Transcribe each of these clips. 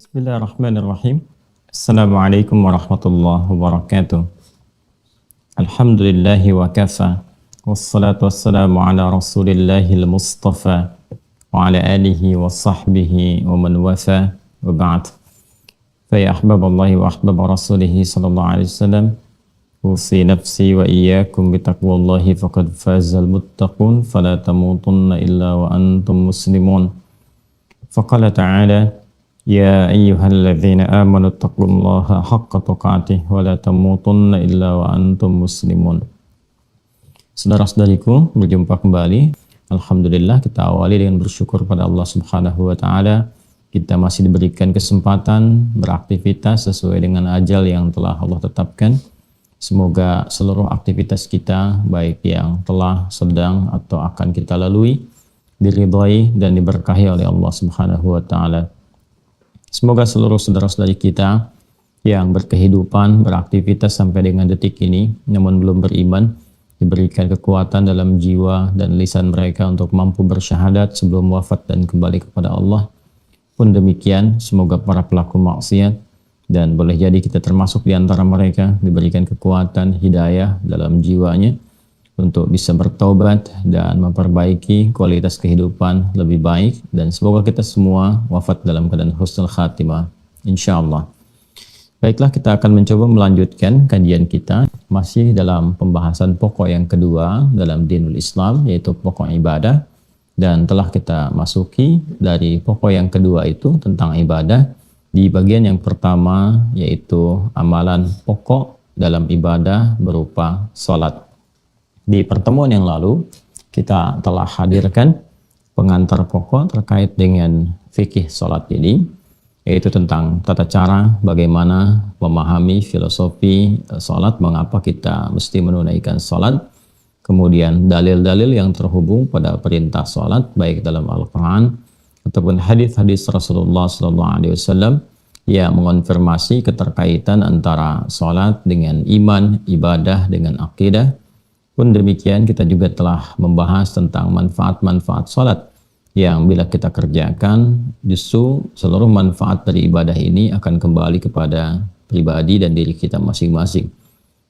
Bismillahirrahmanirrahim. Assalamualaikum warahmatullahi wabarakatuh. Alhamdulillahi wa kafa. Wassalatu wassalamu ala rasulillahil mustafa wa ala alihi wa sahbihi wa man wafa wa ba'd. Faya ahbaballahi wa ahbaba rasulihi sallallahu alaihi wasallam. Usi nafsi wa iyyakum bitaqwallahi faqad fazal muttaqun fala tamutunna illa wa antum muslimun. Faqala ta'ala Ya ayyuhalladzina amanu taqullaha haqqa tuqatih wa la tamutunna illa wa antum muslimun. Saudara-saudariku, berjumpa kembali. Alhamdulillah, kita awali dengan bersyukur pada Allah Subhanahu wa taala. Kita masih diberikan kesempatan beraktivitas sesuai dengan ajal yang telah Allah tetapkan. Semoga seluruh aktivitas kita, baik yang telah, sedang atau akan kita lalui, diridhai dan diberkahi oleh Allah Subhanahu wa taala. Semoga seluruh saudara-saudari kita yang berkehidupan, beraktivitas sampai dengan detik ini, namun belum beriman, diberikan kekuatan dalam jiwa dan lisan mereka untuk mampu bersyahadat sebelum wafat dan kembali kepada Allah. Pun demikian, semoga para pelaku maksiat, dan boleh jadi kita termasuk di antara mereka, diberikan kekuatan, hidayah dalam jiwanya, untuk bisa bertobat dan memperbaiki kualitas kehidupan lebih baik, dan semoga kita semua wafat dalam keadaan husnul khatimah insyaallah. Baiklah, kita akan mencoba melanjutkan kajian kita masih dalam pembahasan pokok yang kedua dalam dinul Islam, yaitu pokok ibadah, dan telah kita masuki dari pokok yang kedua itu tentang ibadah di bagian yang pertama, yaitu amalan pokok dalam ibadah berupa salat. Di pertemuan yang lalu, kita telah hadirkan pengantar pokok terkait dengan fikih salat ini, yaitu tentang tata cara bagaimana memahami filosofi salat, mengapa kita mesti menunaikan salat, kemudian dalil-dalil yang terhubung pada perintah salat, baik dalam Al-Quran ataupun hadis-hadis Rasulullah SAW yang mengonfirmasi keterkaitan antara salat dengan iman, ibadah dengan akidah. Pun demikian, kita juga telah membahas tentang manfaat-manfaat salat yang bila kita kerjakan, justru seluruh manfaat dari ibadah ini akan kembali kepada pribadi dan diri kita masing-masing.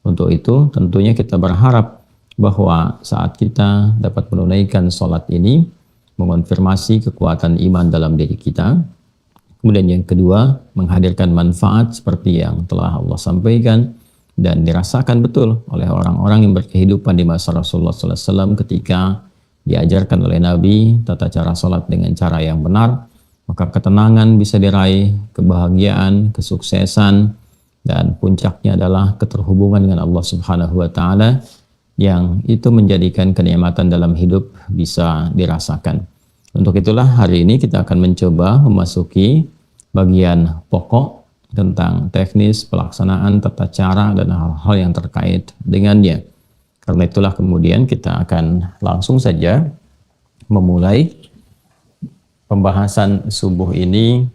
Untuk itu, tentunya kita berharap bahwa saat kita dapat menunaikan salat ini, mengonfirmasi kekuatan iman dalam diri kita. Kemudian yang kedua, menghadirkan manfaat seperti yang telah Allah sampaikan, dan dirasakan betul oleh orang-orang yang berkehidupan di masa Rasulullah SAW ketika diajarkan oleh Nabi tata cara sholat dengan cara yang benar, maka ketenangan bisa diraih, kebahagiaan, kesuksesan, dan puncaknya adalah keterhubungan dengan Allah Subhanahu wa taala yang itu menjadikan kenikmatan dalam hidup bisa dirasakan. Untuk itulah hari ini kita akan mencoba memasuki bagian pokok tentang teknis pelaksanaan tata cara dan hal-hal yang terkait dengannya. Karena itulah kemudian kita akan langsung saja memulai pembahasan subuh ini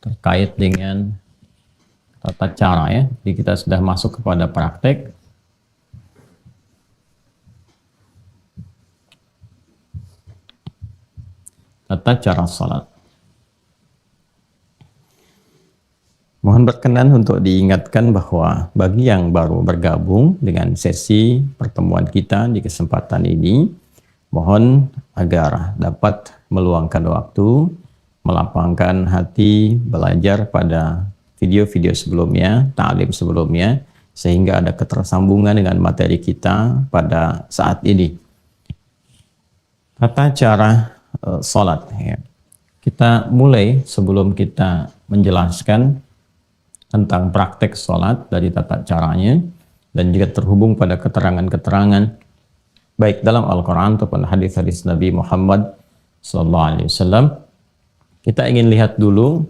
terkait dengan tata cara ya. Jadi kita sudah masuk kepada praktek. Tata cara salat. Mohon berkenan untuk diingatkan bahwa bagi yang baru bergabung dengan sesi pertemuan kita di kesempatan ini, mohon agar dapat meluangkan waktu, melapangkan hati, belajar pada video-video sebelumnya, ta'lim sebelumnya, sehingga ada ketersambungan dengan materi kita pada saat ini. Tata cara salat. Ya. Kita mulai sebelum kita menjelaskan tentang praktek sholat dari tata caranya dan juga terhubung pada keterangan-keterangan baik dalam Al-Quran ataupun hadis-hadis Nabi Muhammad SAW. Kita ingin lihat dulu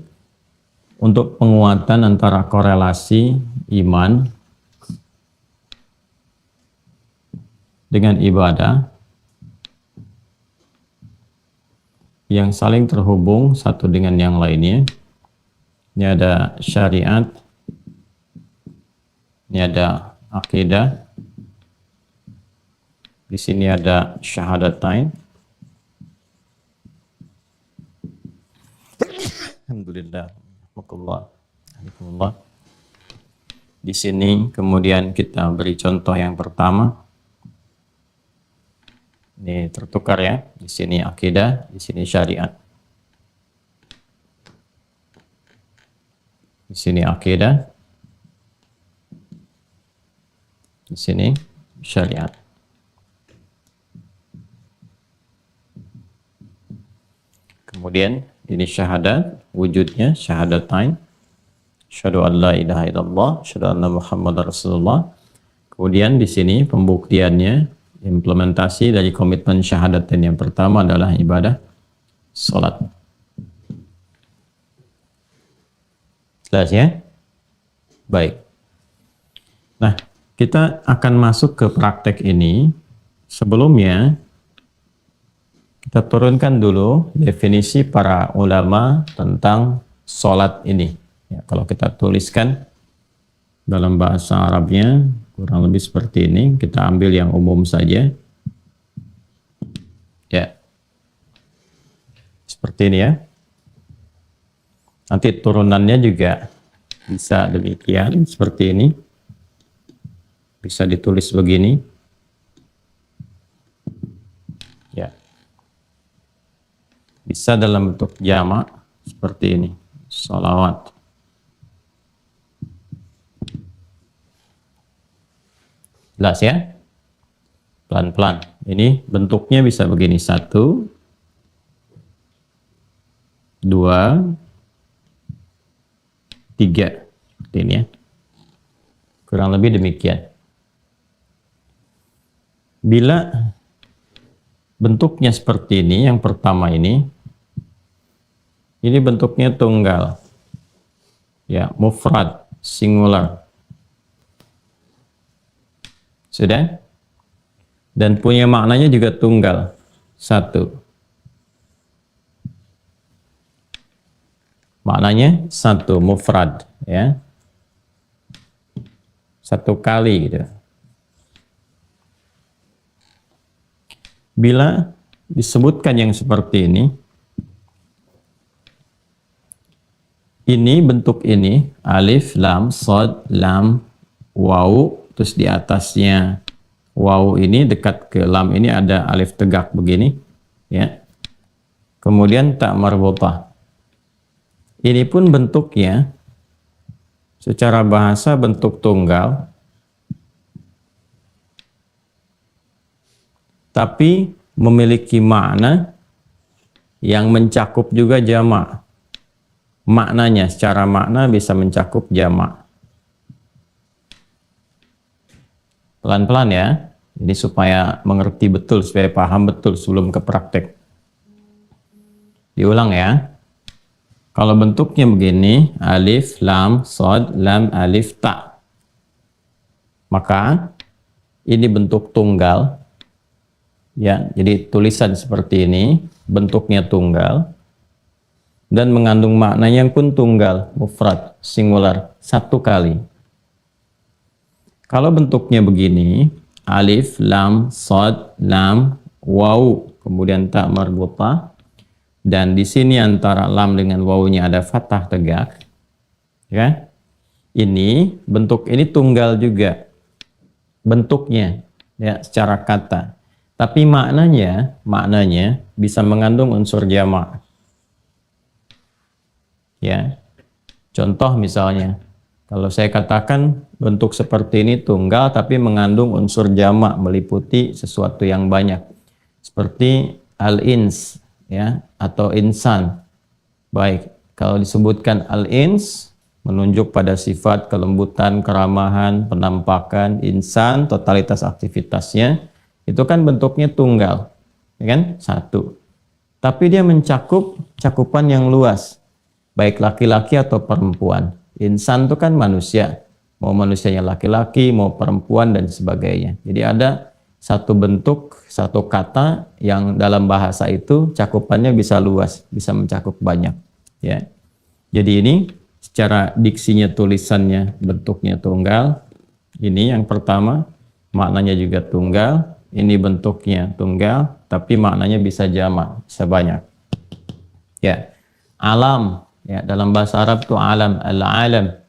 untuk penguatan antara korelasi iman dengan ibadah yang saling terhubung satu dengan yang lainnya. Ini ada syariat, ini ada akidah, di sini ada syahadatain, Alhamdulillah. Alhamdulillah. Di sini kemudian kita beri contoh yang pertama. Ini tertukar ya. Di sini akidah, di sini syariat. Di sini akidah, di sini syariat. Kemudian ini syahadat, wujudnya syahadatain. Asyhadu an la ilaha illallah, asyhadu anna Muhammadar Rasulullah. Kemudian di sini pembuktiannya, implementasi dari komitmen syahadatain yang pertama adalah ibadah salat. Jelas ya? Baik. Nah, kita akan masuk ke praktek ini. Sebelumnya kita turunkan dulu definisi para ulama tentang salat ini. Ya, kalau kita tuliskan dalam bahasa Arabnya kurang lebih seperti ini, kita ambil yang umum saja. Ya, seperti ini ya. Nanti turunannya juga bisa demikian, seperti ini. Bisa ditulis begini. Ya. Bisa dalam bentuk jamak seperti ini. Sholawat. Jelas ya? Pelan-pelan. Ini bentuknya bisa begini. 1, 2, 3. Seperti ini ya. Kurang lebih demikian. Bila bentuknya seperti ini, yang pertama ini bentuknya tunggal. Ya, mufrad, singular. Sudah? Dan punya maknanya juga tunggal. 1. Maknanya 1, mufrad. Ya. 1 kali gitu. Bila disebutkan yang seperti ini bentuk ini, alif, lam, shad, lam, waw, terus di atasnya waw ini dekat ke lam ini ada alif tegak begini, ya. Kemudian ta marbutah. Ini pun bentuknya secara bahasa bentuk tunggal, tapi memiliki makna yang mencakup juga jamak. Maknanya, secara makna bisa mencakup jamak. Pelan-pelan ya, ini supaya mengerti betul, supaya paham betul sebelum ke praktek. Diulang ya. Kalau bentuknya begini, alif, lam, shad, lam, alif, ta. Maka ini bentuk tunggal. Ya, jadi tulisan seperti ini, bentuknya tunggal. Dan mengandung maknanya pun tunggal, mufrad, singular, 1 kali. Kalau bentuknya begini, alif, lam, shad, lam, waw, kemudian ta marbutah, dan di sini antara lam dengan wawnya ada fathah tegak, ya. Ini bentuk ini tunggal juga, bentuknya, ya, secara kata. Tapi maknanya bisa mengandung unsur jamak. Ya, contoh misalnya, kalau saya katakan bentuk seperti ini tunggal tapi mengandung unsur jamak, meliputi sesuatu yang banyak, seperti al-ins, ya, atau insan. Baik, kalau disebutkan al-ins menunjuk pada sifat kelembutan, keramahan, penampakan. Insan, totalitas aktivitasnya, itu kan bentuknya tunggal, ya kan, 1. Tapi dia mencakup cakupan yang luas, baik laki-laki atau perempuan. Insan itu kan manusia, mau manusianya laki-laki, mau perempuan, dan sebagainya. Jadi ada satu bentuk, satu kata yang dalam bahasa itu cakupannya bisa luas, bisa mencakup banyak. Ya. Jadi ini secara diksinya, tulisannya, bentuknya tunggal. Ini yang pertama, maknanya juga tunggal. Ini bentuknya tunggal, tapi maknanya bisa jamak, bisa banyak. Ya. Alam, Ya, dalam bahasa Arab itu alam, al-alam.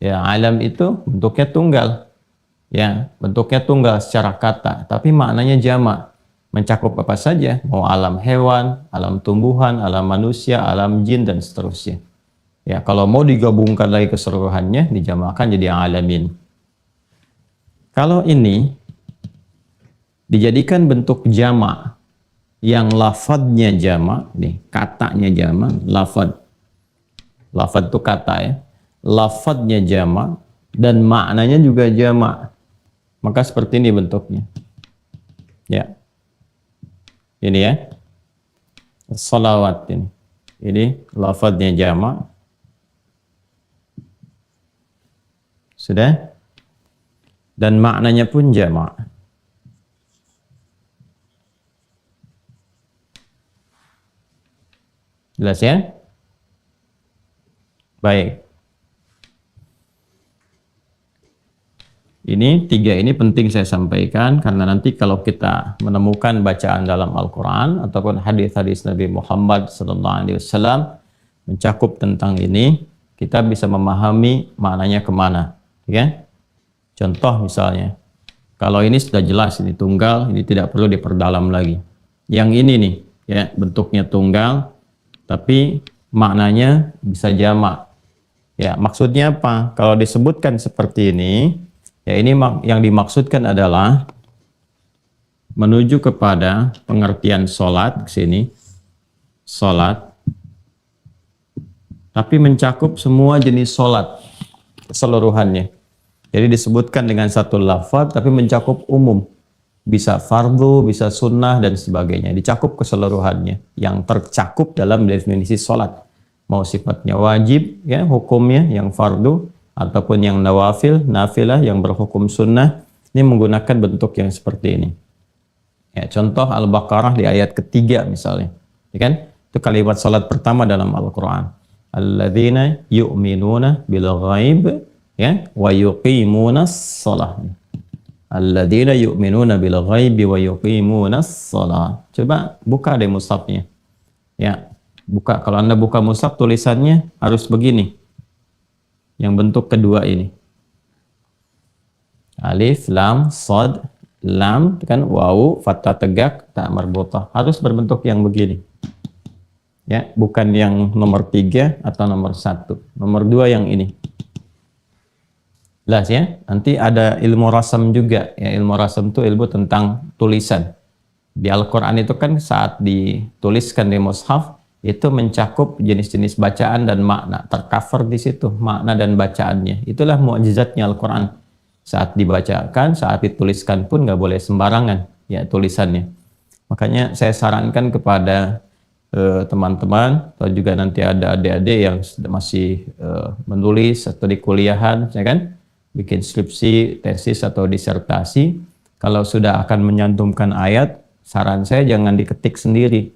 Ya, alam itu bentuknya tunggal. Ya, bentuknya tunggal secara kata, tapi maknanya jamak. Mencakup apa saja, mau alam hewan, alam tumbuhan, alam manusia, alam jin dan seterusnya. Ya, kalau mau digabungkan lagi keseluruhannya, dijamakan jadi alamin. Kalau ini dijadikan bentuk jamak yang lafadznya jamak, nih katanya jamak, lafadz itu kata ya, lafadznya jamak dan maknanya juga jamak, maka seperti ini bentuknya. Ya, ini ya, salawat ini lafadznya jamak, sudah, dan maknanya pun jamak. Jelas ya? Baik. Ini tiga ini penting saya sampaikan karena nanti kalau kita menemukan bacaan dalam Al-Quran ataupun hadis-hadis Nabi Muhammad SAW mencakup tentang ini, kita bisa memahami maknanya kemana. Ya? Contoh misalnya, kalau ini sudah jelas, ini tunggal, ini tidak perlu diperdalam lagi. Yang ini nih, ya bentuknya tunggal, tapi maknanya bisa jamak. Ya, maksudnya apa? Kalau disebutkan seperti ini, ya ini yang dimaksudkan adalah menuju kepada pengertian sholat, ke sini, sholat, tapi mencakup semua jenis sholat keseluruhannya. Jadi disebutkan dengan satu lafaz, tapi mencakup umum. Bisa fardu, bisa sunnah, dan sebagainya. Dicakup keseluruhannya. Yang tercakup dalam definisi sholat. Mau sifatnya wajib, ya hukumnya yang fardu, ataupun yang nawafil, nafilah, yang berhukum sunnah. Ini menggunakan bentuk yang seperti ini. Ya, contoh Al-Baqarah di ayat ketiga misalnya. Ya kan? Itu kalimat sholat pertama dalam Al-Quran. Alladzina yu'minuna bil ghaib, ya, wa yuqimunas shalah. Alladzina yu'minuna bil ghaibi wa yuqimunas shalah. Coba buka deh mushafnya. Ya, buka. Kalau Anda buka mushaf, tulisannya harus begini. Yang bentuk kedua ini. Alif, lam, shad, lam, kan wawu, fathah tegak, ta marbutah. Harus berbentuk yang begini. Ya, bukan yang nomor 3 atau nomor 1. Nomor 2 yang ini. Jelas ya? Nanti ada ilmu rasam juga. Ya, ilmu rasam itu ilmu tentang tulisan. Di Al-Quran itu kan saat dituliskan di mushaf, itu mencakup jenis-jenis bacaan dan makna. Tercover di situ, makna dan bacaannya. Itulah mukjizatnya Al-Quran. Saat dibacakan, saat dituliskan pun nggak boleh sembarangan ya tulisannya. Makanya saya sarankan kepada teman-teman, atau juga nanti ada adik-adik yang masih menulis atau di kuliahan, ya kan? Bikin skripsi, tesis atau disertasi, kalau sudah akan menyantumkan ayat, saran saya jangan diketik sendiri.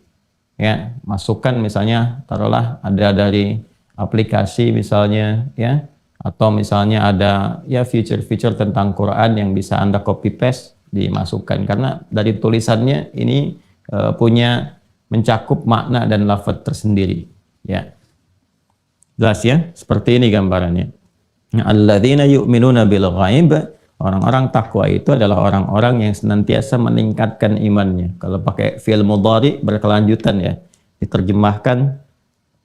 Ya, masukkan misalnya, taruhlah ada dari aplikasi misalnya, ya, atau misalnya ada ya feature-feature tentang Quran yang bisa Anda copy paste dimasukkan, karena dari tulisannya ini punya mencakup makna dan lafaz tersendiri. Ya, jelas ya, seperti ini gambarannya. Alladzina yu'minuna bil ghaib, orang-orang takwa itu adalah orang-orang yang senantiasa meningkatkan imannya. Kalau pakai fi'il mudhari berkelanjutan ya, diterjemahkan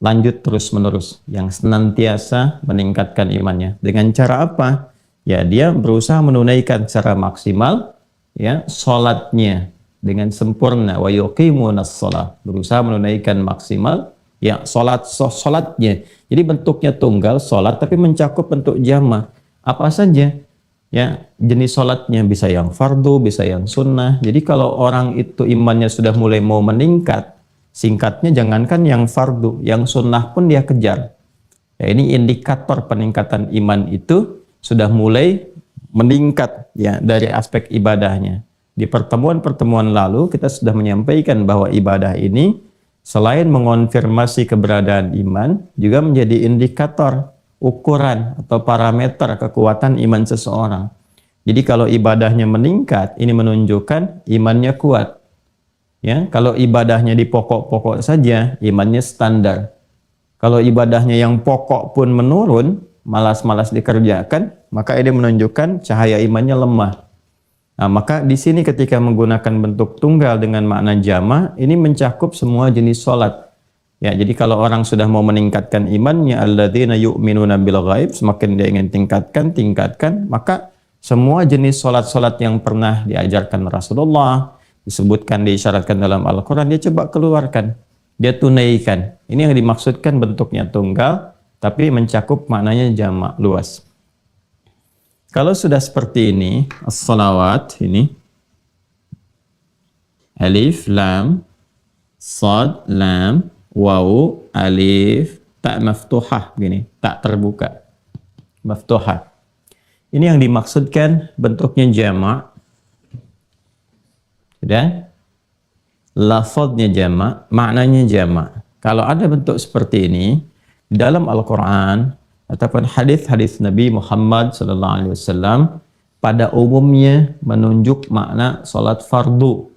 lanjut terus-menerus, yang senantiasa meningkatkan imannya. Dengan cara apa? Ya, dia berusaha menunaikan secara maksimal ya salatnya dengan sempurna, wa yuqimunas shalah, berusaha menunaikan maksimal ya salatnya. Jadi bentuknya tunggal salat, tapi mencakup bentuk jama. Apa saja? Ya, jenis salatnya bisa yang fardu, bisa yang sunnah. Jadi kalau orang itu imannya sudah mulai mau meningkat, singkatnya jangankan yang fardu, yang sunnah pun dia kejar. Ya, ini indikator peningkatan iman itu sudah mulai meningkat ya dari aspek ibadahnya. Di pertemuan-pertemuan lalu kita sudah menyampaikan bahwa ibadah ini selain mengonfirmasi keberadaan iman, juga menjadi indikator, ukuran atau parameter kekuatan iman seseorang. Jadi kalau ibadahnya meningkat, ini menunjukkan imannya kuat. Ya, kalau ibadahnya di pokok-pokok saja, imannya standar. Kalau ibadahnya yang pokok pun menurun, malas-malas dikerjakan, maka ini menunjukkan cahaya imannya lemah. Nah, maka di sini ketika menggunakan bentuk tunggal dengan makna jama, ini mencakup semua jenis sholat. Ya, jadi kalau orang sudah mau meningkatkan imannya, alladzina yu'minuna bil ghaib, semakin dia ingin tingkatkan, maka semua jenis sholat-sholat yang pernah diajarkan Rasulullah, disebutkan, diisyaratkan dalam Al-Quran, dia coba keluarkan, dia tunaikan. Ini yang dimaksudkan bentuknya tunggal, tapi mencakup maknanya jamak luas. Kalau sudah seperti ini, as-salawat ini, alif, lam, sad, lam, waw, alif, tak maftuhah, begini, tak terbuka, maftuhah. Ini yang dimaksudkan bentuknya jamak. Sudah? Lafadznya jamak, maknanya jamak. Kalau ada bentuk seperti ini dalam Al-Quran ataupun hadis-hadis Nabi Muhammad SAW, pada umumnya menunjuk makna salat fardu.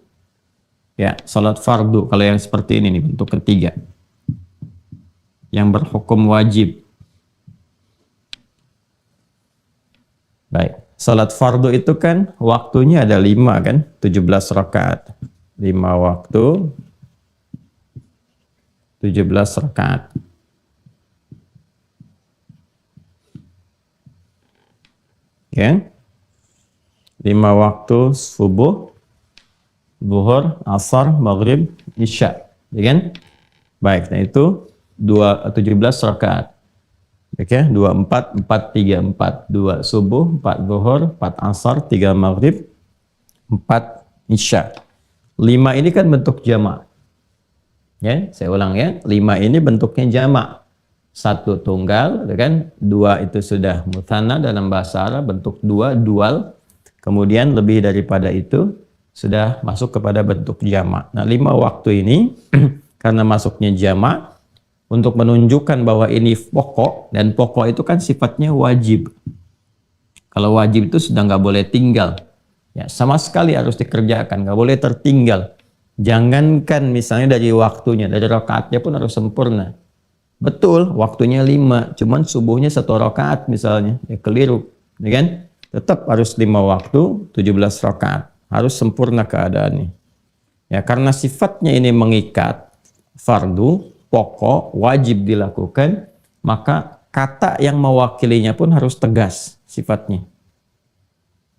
Ya, salat fardu. Kalau yang seperti ini nih, bentuk ketiga, yang berhukum wajib. Baik, salat fardu itu kan waktunya ada 5 kan, 17 rakaat. 5 waktu, 17 rakaat. Ya. 5 waktu subuh, zuhur, asar, maghrib, isya. Ya kan? Baik, nah itu 17 rakaat. Oke, 2 4 4 3 4, 2 subuh, 4 zuhur, 4 asar, 3 maghrib, 4 isya. 5 ini kan bentuk jamak. Ya, saya ulang ya. 5 ini bentuknya jamak. 1 tunggal, kan? 2 itu sudah mutsanna dalam bahasa Arab, bentuk 2 dual. Kemudian lebih daripada itu sudah masuk kepada bentuk jamak. Nah, 5 waktu ini karena masuknya jamak, untuk menunjukkan bahwa ini pokok, dan pokok itu kan sifatnya wajib. Kalau wajib itu sudah nggak boleh tinggal. Ya, sama sekali harus dikerjakan, nggak boleh tertinggal. Jangankan misalnya dari waktunya, dari rakaatnya pun harus sempurna. Betul, waktunya 5, cuman subuhnya 1 rakaat misalnya, ya keliru, ya kan? Tetap harus 5 waktu, 17 rakaat, harus sempurna keadaannya. Ya, karena sifatnya ini mengikat, fardu, pokok, wajib dilakukan, maka kata yang mewakilinya pun harus tegas sifatnya.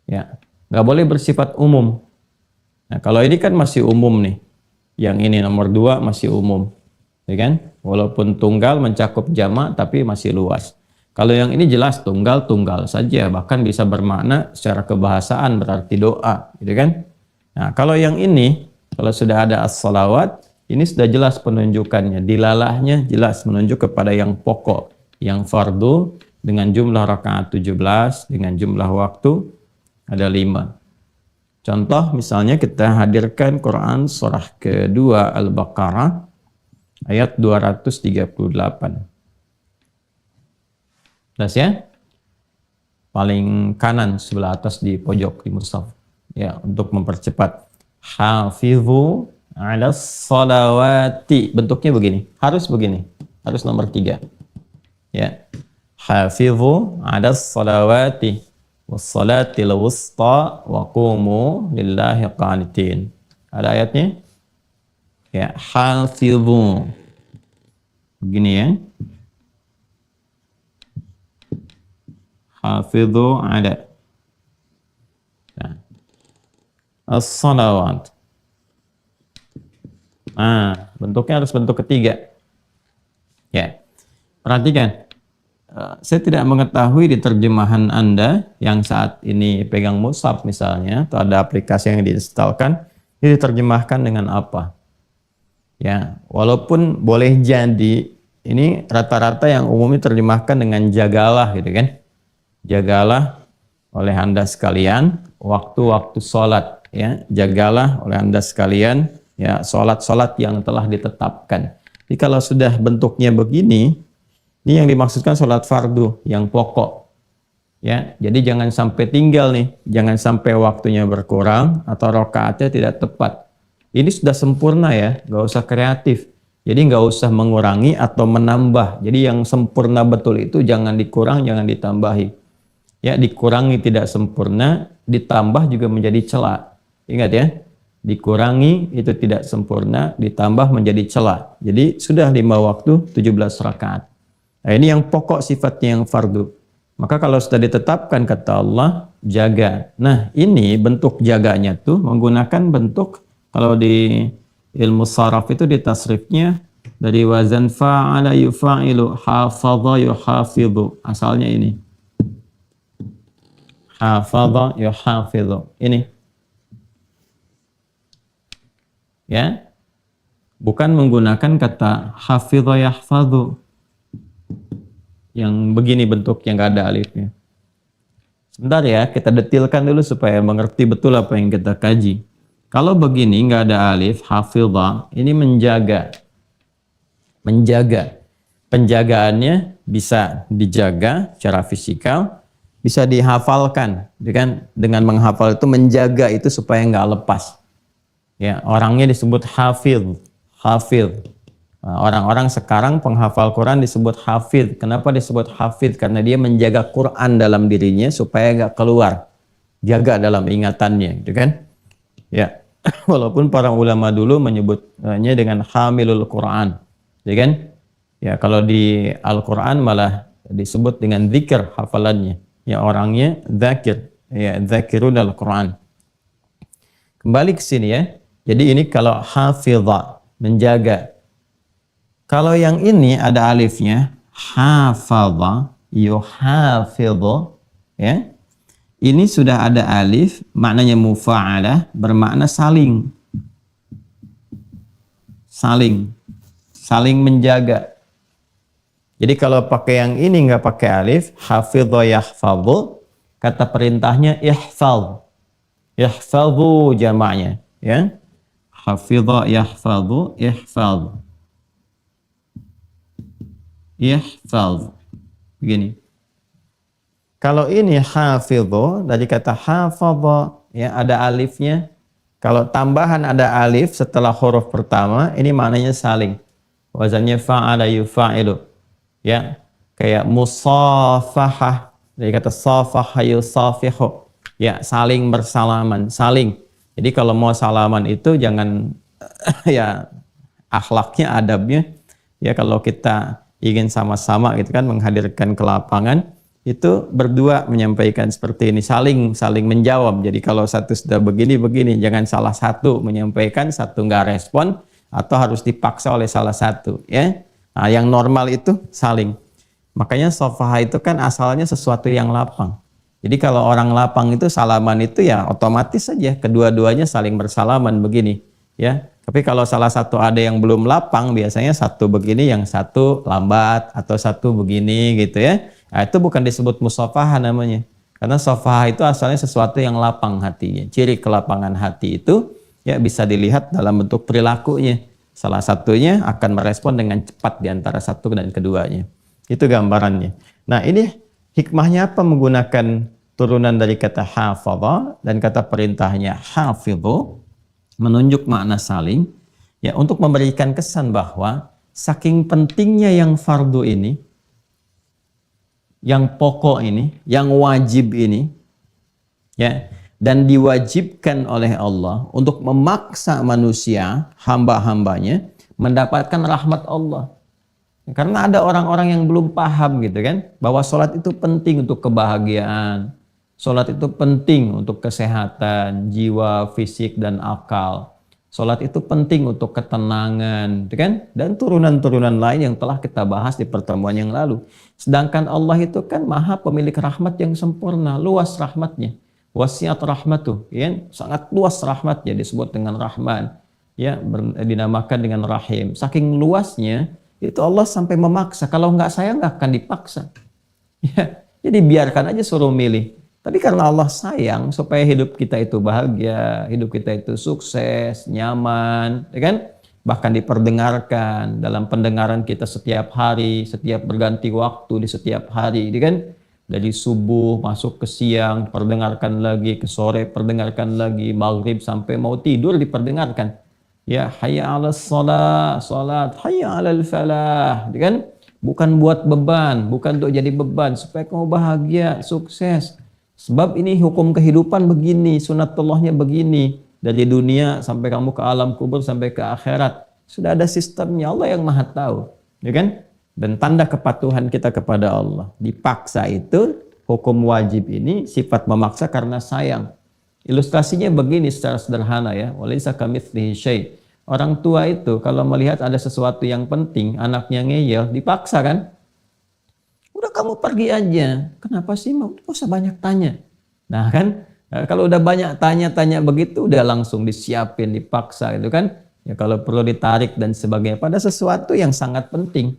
Ya, nggak boleh bersifat umum. Nah, kalau ini kan masih umum nih, yang ini nomor 2 masih umum, ya kan? Walaupun tunggal mencakup jamak, tapi masih luas. Kalau yang ini jelas tunggal saja, bahkan bisa bermakna secara kebahasaan berarti doa, gitu kan? Nah, kalau yang ini, kalau sudah ada as-salawat, ini sudah jelas penunjukannya, dilalahnya jelas menunjuk kepada yang pokok, yang fardu, dengan jumlah rakaat 17, dengan jumlah waktu ada 5. Contoh misalnya kita hadirkan Quran surah kedua Al-Baqarah ayat 238. Jelas ya? Paling kanan sebelah atas di pojok di mushaf. Ya, untuk mempercepat. Hafizu 'alas salawati. Bentuknya begini. Harus begini. Harus nomor 3. Ya. Hafizu 'alas salawati wassalatil wusta wa qumu lillahi qanitin. Ada ayatnya? Ya, hafizu. Begini ya. Hafizu 'ala as-salawat. Nah, bentuknya harus bentuk ketiga. Ya, perhatikan. Saya tidak mengetahui di terjemahan Anda yang saat ini pegang mushaf misalnya, atau ada aplikasi yang diinstalkan, ini diterjemahkan dengan apa. Ya, walaupun boleh jadi ini rata-rata yang umumnya terjemahkan dengan jagalah gitu kan. Jagalah oleh Anda sekalian waktu-waktu sholat, ya, jagalah oleh Anda sekalian ya sholat-sholat yang telah ditetapkan. Jadi kalau sudah bentuknya begini, ini yang dimaksudkan sholat fardu yang pokok. Ya, jadi jangan sampai tinggal nih, jangan sampai waktunya berkurang atau rakaatnya tidak tepat. Ini sudah sempurna ya, gak usah kreatif. Jadi nggak usah mengurangi atau menambah. Jadi yang sempurna betul itu jangan dikurang, jangan ditambahi. Ya, dikurangi tidak sempurna, ditambah juga menjadi cela. Ingat ya, dikurangi itu tidak sempurna, ditambah menjadi cela. Jadi sudah 5 waktu 17 rakaat. Nah, ini yang pokok sifatnya yang fardu. Maka kalau sudah ditetapkan kata Allah, jaga. Nah, ini bentuk jaganya tuh menggunakan bentuk, kalau di ilmu saraf itu di tasrifnya dari wazan fa'ala yufa'ilu, hafadha yuhafidhu. Asalnya ini. Hafadha yuhafidhu. Ini. Ya. Bukan menggunakan kata hafidha yahfadhu. Yang begini bentuknya, nggak ada alifnya. Sebentar ya, kita detilkan dulu supaya mengerti betul apa yang kita kaji. Kalau begini nggak ada alif, hafidha, ini menjaga. Menjaga. Penjagaannya bisa dijaga secara fisikal, bisa dihafalkan. Dengan menghafal itu menjaga itu supaya nggak lepas. Ya, orangnya disebut hafidh. Hafidh. Orang-orang sekarang penghafal Quran disebut hafidh. Kenapa disebut hafidh? Karena dia menjaga Quran dalam dirinya supaya nggak keluar. Jaga dalam ingatannya, gitu kan? Ya, walaupun para ulama dulu menyebutnya dengan hamilul Quran, ya kan? Ya, kalau di Al-Quran malah disebut dengan zikir hafalannya. Ya, orangnya zakir, ya, zakirun Al-Quran. Kembali ke sini ya. Jadi ini kalau hafidha, menjaga. Kalau yang ini ada alifnya, hafadha, yuhafidhu, ya. Ini sudah ada alif, maknanya mufa'alah, bermakna saling. Saling menjaga. Jadi kalau pakai yang ini nggak pakai alif, hafidha yahfadhu, kata perintahnya ihfadh. Ihfadhu jamaknya, ya. Hafidha yahfadhu, ihfadh. Ihfadh. Begini. Kalau ini hafidhu, dari kata hafadha, ya, ada alifnya. Kalau tambahan ada alif setelah huruf pertama, ini maknanya saling. Wazannya fa'ala yufa'ilu. Ya, kayak musafahah, dari kata safaha yusafihu. Ya, saling bersalaman, saling. Jadi kalau mau salaman itu jangan ya akhlaknya, adabnya, ya kalau kita ingin sama-sama gitu kan menghadirkan ke lapangan, itu berdua menyampaikan seperti ini, saling menjawab. Jadi kalau satu sudah begini, jangan salah satu menyampaikan, satu nggak respon, atau harus dipaksa oleh salah satu, ya. Nah, yang normal itu saling. Makanya sofaha itu kan asalnya sesuatu yang lapang. Jadi kalau orang lapang itu salaman itu ya otomatis saja kedua-duanya saling bersalaman begini, ya. Tapi kalau salah satu ada yang belum lapang, biasanya satu begini, yang satu lambat, atau satu begini gitu ya. Nah, itu bukan disebut musafaha namanya. Karena sofaha itu asalnya sesuatu yang lapang hatinya. Ciri kelapangan hati itu ya bisa dilihat dalam bentuk perilakunya. Salah satunya akan merespon dengan cepat di antara satu dan keduanya. Itu gambarannya. Nah, ini hikmahnya apa menggunakan turunan dari kata hafadha dan kata perintahnya hafidhu, menunjuk makna saling, ya, untuk memberikan kesan bahwa saking pentingnya yang fardu ini, yang pokok ini, yang wajib ini, ya, dan diwajibkan oleh Allah untuk memaksa manusia, hamba-hambanya, mendapatkan rahmat Allah. Karena ada orang-orang yang belum paham gitu kan, bahwa sholat itu penting untuk kebahagiaan. Sholat itu penting untuk kesehatan, jiwa, fisik, dan akal. Sholat itu penting untuk ketenangan, kan? Dan turunan-turunan lain yang telah kita bahas di pertemuan yang lalu. Sedangkan Allah itu kan maha pemilik rahmat yang sempurna, luas rahmatnya. Wasiat rahmatuh, ya? Sangat luas rahmatnya, disebut dengan Rahman, ya, dinamakan dengan Rahim. Saking luasnya, itu Allah sampai memaksa. Kalau nggak sayang, nggak akan dipaksa. Ya, jadi biarkan aja suruh milih. Tapi karena Allah sayang supaya hidup kita itu bahagia, hidup kita itu sukses, nyaman, ya kan? Bahkan diperdengarkan dalam pendengaran kita setiap hari, setiap berganti waktu di setiap hari, ya kan? Dari subuh masuk ke siang, perdengarkan lagi, ke sore perdengarkan lagi, maghrib sampai mau tidur diperdengarkan. Ya, hayya 'alas shalah, salat, hayya 'alal falah, kan? Bukan buat beban, bukan untuk jadi beban, supaya kamu bahagia, sukses. Sebab ini hukum kehidupan begini, sunatullahnya begini. Dari dunia sampai kamu ke alam kubur sampai ke akhirat. Sudah ada sistemnya, Allah yang Maha tahu. Ya kan? Dan tanda kepatuhan kita kepada Allah. Dipaksa itu, hukum wajib ini sifat memaksa karena sayang. Ilustrasinya begini secara sederhana ya. Walaysa kamitslihi syai'. Orang tua itu kalau melihat ada sesuatu yang penting, anaknya ngeyel, dipaksa kan? Udah kamu pergi aja. Kenapa sih mau? Gak usah banyak tanya. Nah kan, kalau udah banyak tanya-tanya begitu, udah langsung disiapin, dipaksa gitu kan? Ya kalau perlu ditarik dan sebagainya. Pada sesuatu yang sangat penting.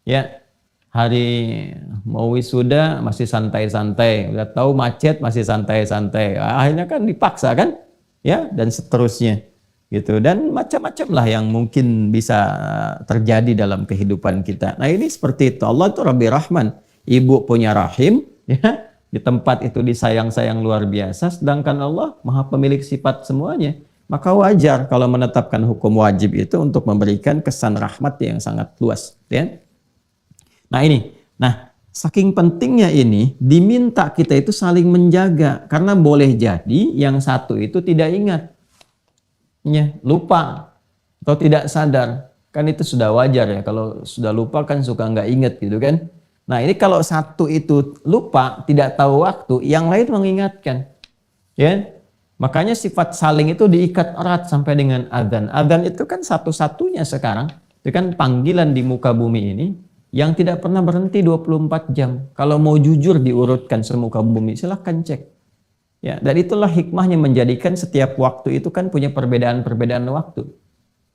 Ya, hari mau wisuda masih santai-santai. Udah tahu macet masih santai-santai. Akhirnya kan dipaksa kan? Ya, dan seterusnya. Gitu, dan macam-macam lah yang mungkin bisa terjadi dalam kehidupan kita. Nah ini seperti itu, Allah itu Rabbi Rahman, ibu punya rahim, ya, di tempat itu disayang-sayang luar biasa, sedangkan Allah Maha pemilik sifat semuanya. Maka wajar kalau menetapkan hukum wajib itu untuk memberikan kesan rahmat yang sangat luas, ya. Nah ini, saking pentingnya ini diminta kita itu saling menjaga, karena boleh jadi yang satu itu tidak ingat. Ya, lupa atau tidak sadar, kan itu sudah wajar ya. Kalau sudah lupa kan suka nggak inget gitu kan. Nah ini kalau satu itu lupa, tidak tahu waktu, yang lain mengingatkan, ya. Makanya sifat saling itu diikat erat sampai dengan adzan. Adzan itu kan satu-satunya sekarang, itu kan panggilan di muka bumi ini yang tidak pernah berhenti 24 jam. Kalau mau jujur diurutkan semuka bumi, silahkan cek. Ya, dan itulah hikmahnya menjadikan setiap waktu itu kan punya perbedaan-perbedaan waktu.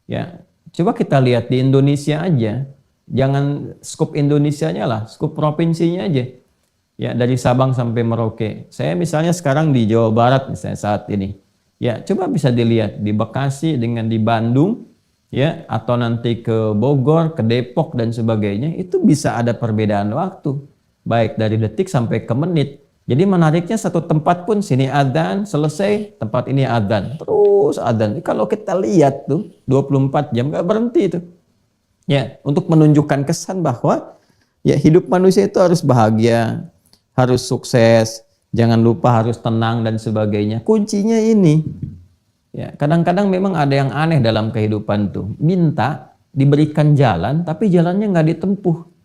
Ya, coba kita lihat di Indonesia aja, jangan skup Indonesianya lah, skup provinsinya aja. Ya, dari Sabang sampai Merauke. Saya misalnya sekarang di Jawa Barat misalnya saat ini. Ya, coba bisa dilihat di Bekasi dengan di Bandung, ya, atau nanti ke Bogor, ke Depok dan sebagainya, itu bisa ada perbedaan waktu, baik dari detik sampai ke menit. Jadi menariknya satu tempat pun sini adzan, selesai, tempat ini adzan, terus adzan. Kalau kita lihat tuh 24 jam gak berhenti itu. Ya, untuk menunjukkan kesan bahwa ya hidup manusia itu harus bahagia, harus sukses, jangan lupa harus tenang dan sebagainya. Kuncinya ini. Ya, kadang-kadang memang ada yang aneh dalam kehidupan tuh. Minta diberikan jalan tapi jalannya nggak ditempuh.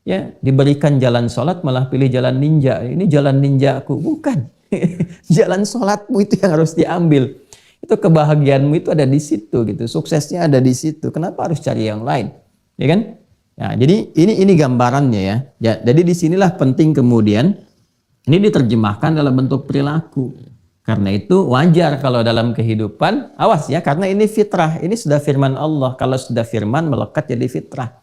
Ya, diberikan jalan sholat malah pilih jalan ninja. Ini jalan ninjaku, bukan. Jalan sholatmu itu yang harus diambil. Itu kebahagiaanmu itu ada di situ gitu. Suksesnya ada di situ. Kenapa harus cari yang lain? Ya kan? Nah, jadi ini gambarannya ya. Ya, jadi disinilah penting kemudian ini diterjemahkan dalam bentuk perilaku. Karena itu wajar kalau dalam kehidupan, awas ya, karena ini fitrah. Ini sudah firman Allah. Kalau sudah firman melekat jadi fitrah.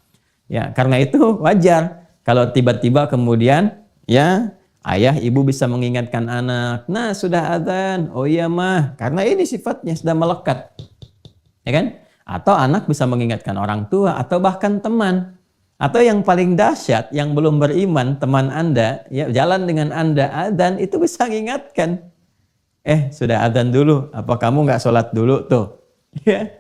Ya, karena itu wajar kalau tiba-tiba kemudian ya ayah ibu bisa mengingatkan anak, nah sudah adzan, oh iya mah, karena ini sifatnya sudah melekat, ya kan? Atau anak bisa mengingatkan orang tua atau bahkan teman, atau yang paling dahsyat yang belum beriman teman anda, ya jalan dengan anda adzan itu bisa mengingatkan, sudah adzan dulu, apa kamu nggak sholat dulu tuh, ya,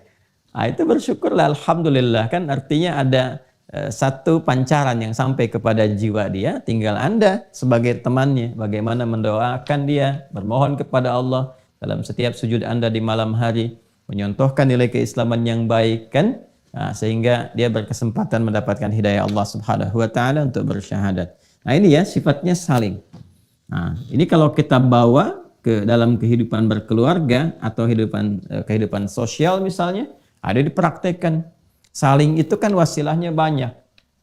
nah, itu bersyukurlah, alhamdulillah kan artinya ada satu pancaran yang sampai kepada jiwa dia, tinggal anda sebagai temannya bagaimana mendoakan dia, bermohon kepada Allah dalam setiap sujud anda di malam hari, menyontohkan nilai keislaman yang baik kan, nah, sehingga dia berkesempatan mendapatkan hidayah Allah Subhanahu wa taala untuk bersyahadat. Nah, ini ya sifatnya saling. Nah, ini kalau kita bawa ke dalam kehidupan berkeluarga atau kehidupan sosial misalnya, ada dipraktekkan. Saling itu kan wasilahnya banyak.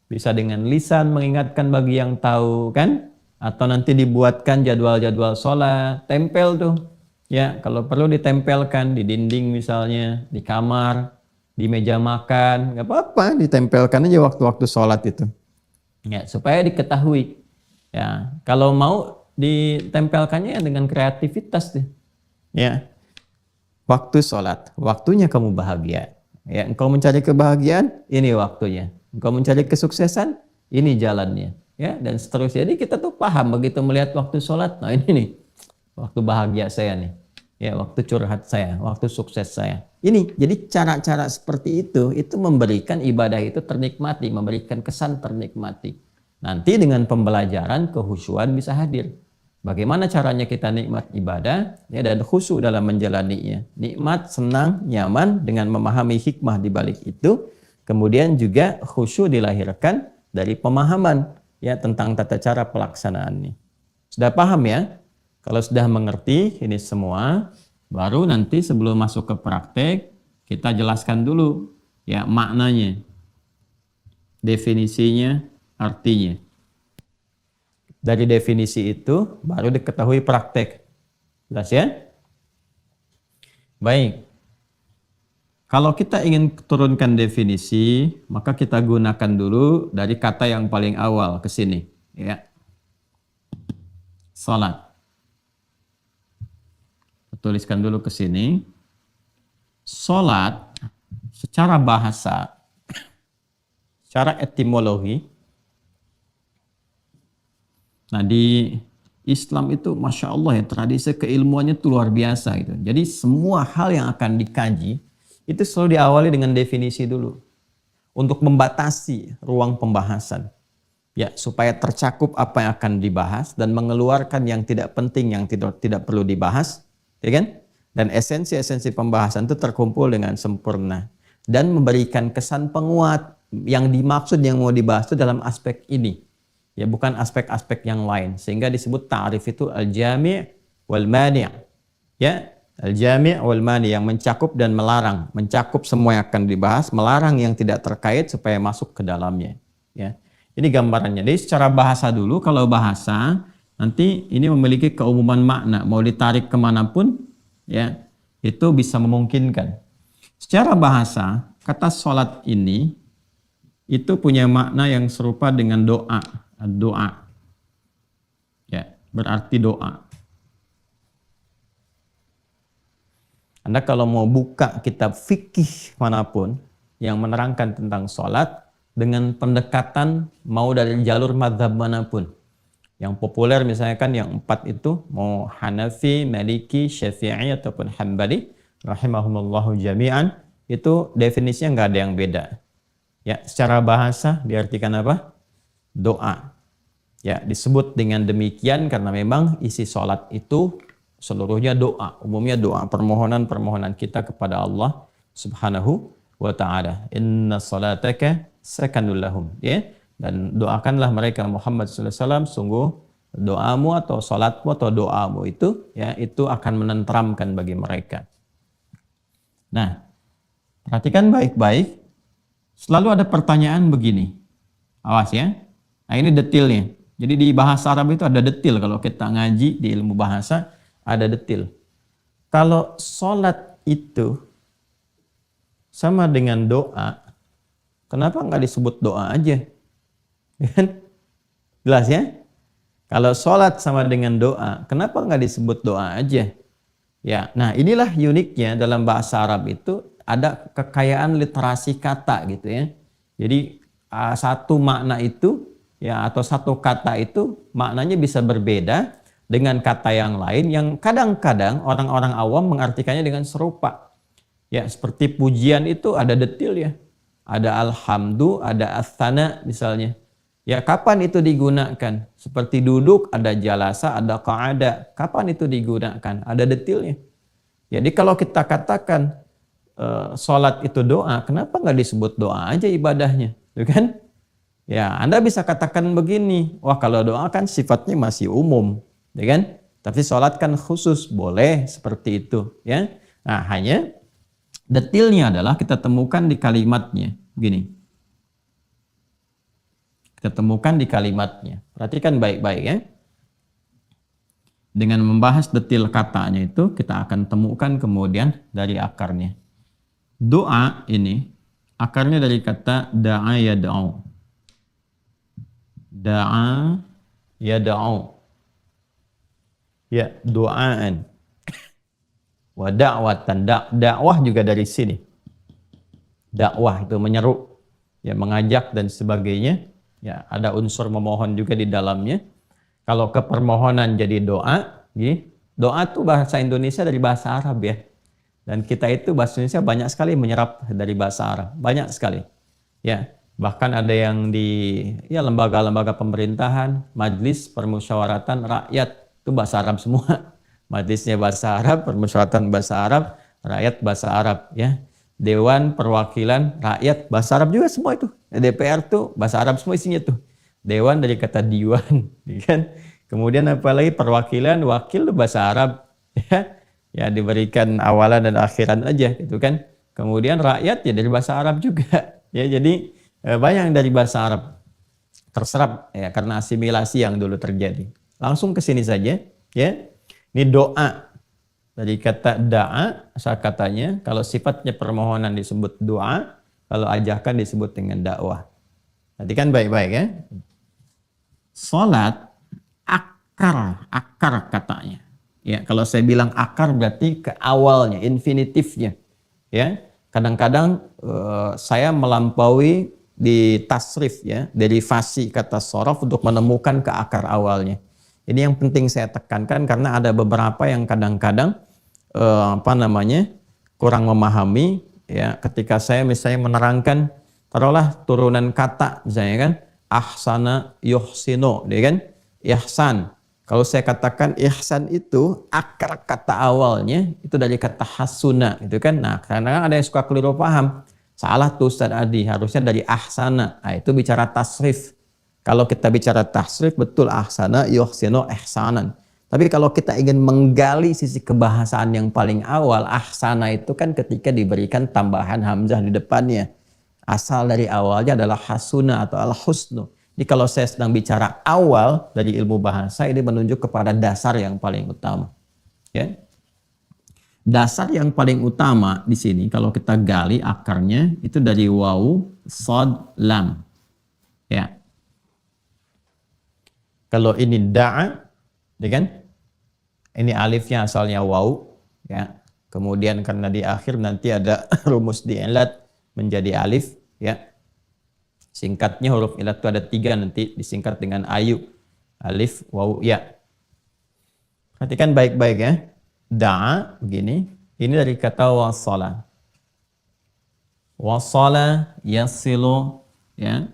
Bisa dengan lisan mengingatkan bagi yang tahu kan? Atau nanti dibuatkan jadwal-jadwal sholat, tempel tuh. Ya, kalau perlu ditempelkan di dinding misalnya, di kamar, di meja makan, nggak apa-apa, ditempelkan aja waktu-waktu sholat itu. Ya, supaya diketahui. Ya, kalau mau ditempelkannya dengan kreativitas deh. Ya. Waktu sholat, waktunya kamu bahagia. Ya, engkau mencari kebahagiaan, ini waktunya. Engkau mencari kesuksesan, ini jalannya. Ya, dan seterusnya. Jadi kita tuh paham begitu melihat waktu sholat. Nah ini nih, waktu bahagia saya nih. Ya, waktu curhat saya, waktu sukses saya. Ini, jadi cara-cara seperti itu memberikan ibadah itu ternikmati, memberikan kesan ternikmati. Nanti dengan pembelajaran, kehusyuan bisa hadir. Bagaimana caranya kita nikmat ibadah ya, dan khusyuk dalam menjalaninya. Nikmat, senang, nyaman dengan memahami hikmah di balik itu. Kemudian juga khusyuk dilahirkan dari pemahaman ya tentang tata cara pelaksanaannya. Sudah paham ya? Kalau sudah mengerti ini semua, baru nanti sebelum masuk ke praktek, kita jelaskan dulu ya maknanya, definisinya, artinya. Dari definisi itu baru diketahui praktek. Jelas ya? Baik. Kalau kita ingin turunkan definisi, maka kita gunakan dulu dari kata yang paling awal ke sini, ya. Salat. Tuliskan dulu ke sini. Salat secara bahasa, secara etimologi. Nah, di Islam itu Masya Allah ya, tradisi keilmuannya itu luar biasa gitu. Jadi semua hal yang akan dikaji itu selalu diawali dengan definisi dulu untuk membatasi ruang pembahasan ya, supaya tercakup apa yang akan dibahas dan mengeluarkan yang tidak penting, yang tidak perlu dibahas, ya kan? Dan esensi-esensi pembahasan itu terkumpul dengan sempurna dan memberikan kesan penguat yang dimaksud, yang mau dibahas itu dalam aspek ini ya, bukan aspek-aspek yang lain, sehingga disebut ta'rif itu al-jami' wal mani', ya. Al-jami' wal mani, yang mencakup dan melarang, mencakup semua yang akan dibahas, melarang yang tidak terkait supaya masuk ke dalamnya. Ya, ini gambarannya. Jadi secara bahasa dulu, kalau bahasa nanti ini memiliki keumuman makna, mau ditarik kemanapun, ya itu bisa memungkinkan. Secara bahasa, kata sholat ini itu punya makna yang serupa dengan doa, doa, ya berarti doa. Anda kalau mau buka kitab fikih manapun yang menerangkan tentang sholat dengan pendekatan mau dari jalur mazhab manapun. Yang populer misalnya kan yang 4 itu, mau Hanafi, Maliki, Syafi'i ataupun Hambali, rahimahumullahu jami'an, itu definisinya nggak ada yang beda. Ya, secara bahasa diartikan apa? Doa. Ya, disebut dengan demikian karena memang isi sholat itu seluruhnya doa, umumnya doa, permohonan-permohonan kita kepada Allah Subhanahu wa ta'ala. Inna salataka sakanul lahum, ya. Dan doakanlah mereka Muhammad sallallahu alaihi wasallam, sungguh doamu atau salatmu atau doamu itu ya itu akan menenteramkan bagi mereka. Nah, perhatikan baik-baik. Selalu ada pertanyaan begini. Awas ya. Nah, ini detailnya. Jadi di bahasa Arab itu ada detail, kalau kita ngaji di ilmu bahasa ada detail. Kalau sholat itu sama dengan doa, kenapa nggak disebut doa aja? Jelas ya? Kalau sholat sama dengan doa, kenapa nggak disebut doa aja? Ya, nah inilah uniknya dalam bahasa Arab itu ada kekayaan literasi kata gitu ya. Jadi satu makna itu ya atau satu kata itu maknanya bisa berbeda dengan kata yang lain yang kadang-kadang orang-orang awam mengartikannya dengan serupa. Ya, seperti pujian itu ada detail ya. Ada alhamdu, ada asthana misalnya. Ya, kapan itu digunakan? Seperti duduk, ada jalasa, ada qa'ada. Kapan itu digunakan? Ada detailnya. Jadi kalau kita katakan sholat itu doa, kenapa nggak disebut doa aja ibadahnya? Tuh kan? Ya, Anda bisa katakan begini, wah kalau doa kan sifatnya masih umum. Ya kan? Tapi sholat kan khusus, boleh seperti itu, ya. Nah, hanya detailnya adalah kita temukan di kalimatnya, begini. Kita temukan di kalimatnya. Perhatikan baik-baik ya. Dengan membahas detail katanya itu, kita akan temukan kemudian dari akarnya. Doa ini akarnya dari kata da'a yad'u. Da'a yad'u. Ya, doaan. Wa da'watan, dakwah juga dari sini. Dakwah itu menyeru, ya mengajak dan sebagainya. Ya, ada unsur memohon juga di dalamnya. Kalau ke permohonan jadi doa, Doa itu bahasa Indonesia dari bahasa Arab ya. Dan kita itu bahasa Indonesia banyak sekali menyerap dari bahasa Arab, banyak sekali. Ya, bahkan ada yang di ya lembaga-lembaga pemerintahan, majelis permusyawaratan rakyat itu bahasa Arab semua. Majelisnya bahasa Arab, permusyawaratan bahasa Arab, rakyat bahasa Arab ya. Dewan perwakilan rakyat bahasa Arab juga semua itu. DPR tuh bahasa Arab semua isinya tuh. Dewan dari kata diwan, kan? Kemudian apalagi perwakilan wakil tuh bahasa Arab ya. Ya diberikan awalan dan akhiran aja gitu kan. Kemudian rakyat ya dari bahasa Arab juga. Ya jadi banyak yang dari bahasa Arab terserap ya karena asimilasi yang dulu terjadi. Langsung ke sini saja ya. Ini doa. Dari kata da'a asal katanya, kalau sifatnya permohonan disebut doa, kalau ajakan disebut dengan dakwah. Perhatikan baik-baik ya. Salat akar katanya. Ya, kalau saya bilang akar berarti ke awalnya, infinitifnya. Ya, kadang-kadang saya melampaui di tasrif ya, derivasi kata sorof untuk menemukan ke akar awalnya. Ini yang penting saya tekankan karena ada beberapa yang kadang-kadang kurang memahami ya. Ketika saya misalnya menerangkan, taruhlah turunan kata misalnya kan, ahsana yuhsinu, dia kan, ihsan. Kalau saya katakan ihsan itu akar kata awalnya itu dari kata hasuna itu kan. Nah, karena ada yang suka keliru paham. Salah tuh Ustaz Adi, harusnya dari ahsana. Nah, itu bicara tasrif. Kalau kita bicara tasrif betul ahsana yuhsinu ihsanan. Tapi kalau kita ingin menggali sisi kebahasaan yang paling awal, ahsana itu kan ketika diberikan tambahan hamzah di depannya. Asal dari awalnya adalah hasuna atau al-husnu. Jadi kalau saya sedang bicara awal dari ilmu bahasa, ini menunjuk kepada dasar yang paling utama. Ya. Dasar yang paling utama di sini kalau kita gali akarnya itu dari wawu, shad, lam. Ya. Kalau ini da'a, ya kan? Ini alifnya asalnya wawu, ya. Kemudian karena di akhir nanti ada rumus di'ilat menjadi alif, ya. Singkatnya huruf ilat itu ada 3 nanti disingkat dengan ayu. Alif, wawu, ya. Perhatikan baik-baik ya. Da'a begini. Ini dari kata wasala. Wasala yasilu ya.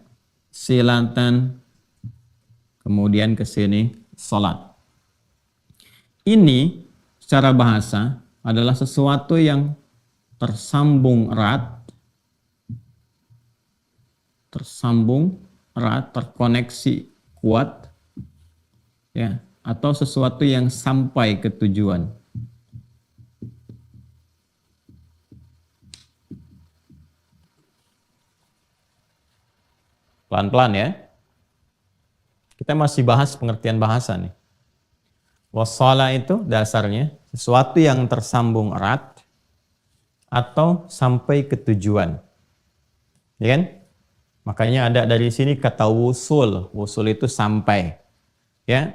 Silatan. Kemudian ke sini salat. Ini secara bahasa adalah sesuatu yang tersambung erat, terkoneksi kuat, ya, atau sesuatu yang sampai ke tujuan. Pelan-pelan ya. Kita masih bahas pengertian bahasa nih. Wasala itu dasarnya sesuatu yang tersambung erat atau sampai ke tujuan. Ya kan? Makanya ada dari sini kata wusul. Wusul itu sampai. Ya.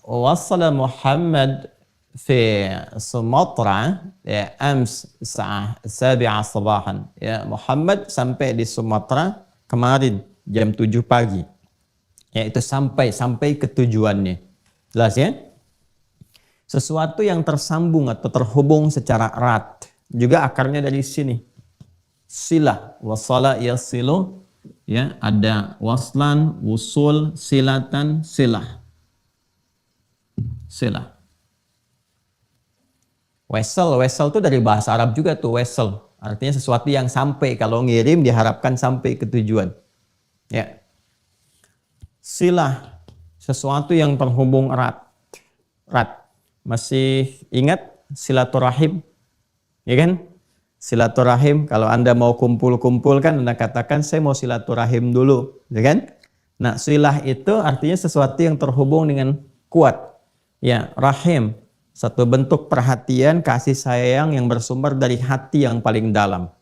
Wasala Muhammad fi Sumatra ya ams sa'ah sabi'ah sabahan. Ya, Muhammad sampai di Sumatera kemarin jam 7 pagi. Ya, itu sampai ke tujuannya. Jelas ya? Sesuatu yang tersambung atau terhubung secara erat. Juga akarnya dari sini. Silah, wasala yasilu, ya, ada waslan, wusul, silatan, silah. Silah. Wesel itu dari bahasa Arab juga tuh, wesel. Artinya sesuatu yang sampai, kalau ngirim diharapkan sampai ke tujuan. Ya. Silah, sesuatu yang terhubung erat. Masih ingat silaturahim? Ya kan? Silaturahim, kalau Anda mau kumpul-kumpul kan Anda katakan saya mau silaturahim dulu, ya kan? Nah, silah itu artinya sesuatu yang terhubung dengan kuat. Ya, rahim, satu bentuk perhatian, kasih sayang yang bersumber dari hati yang paling dalam.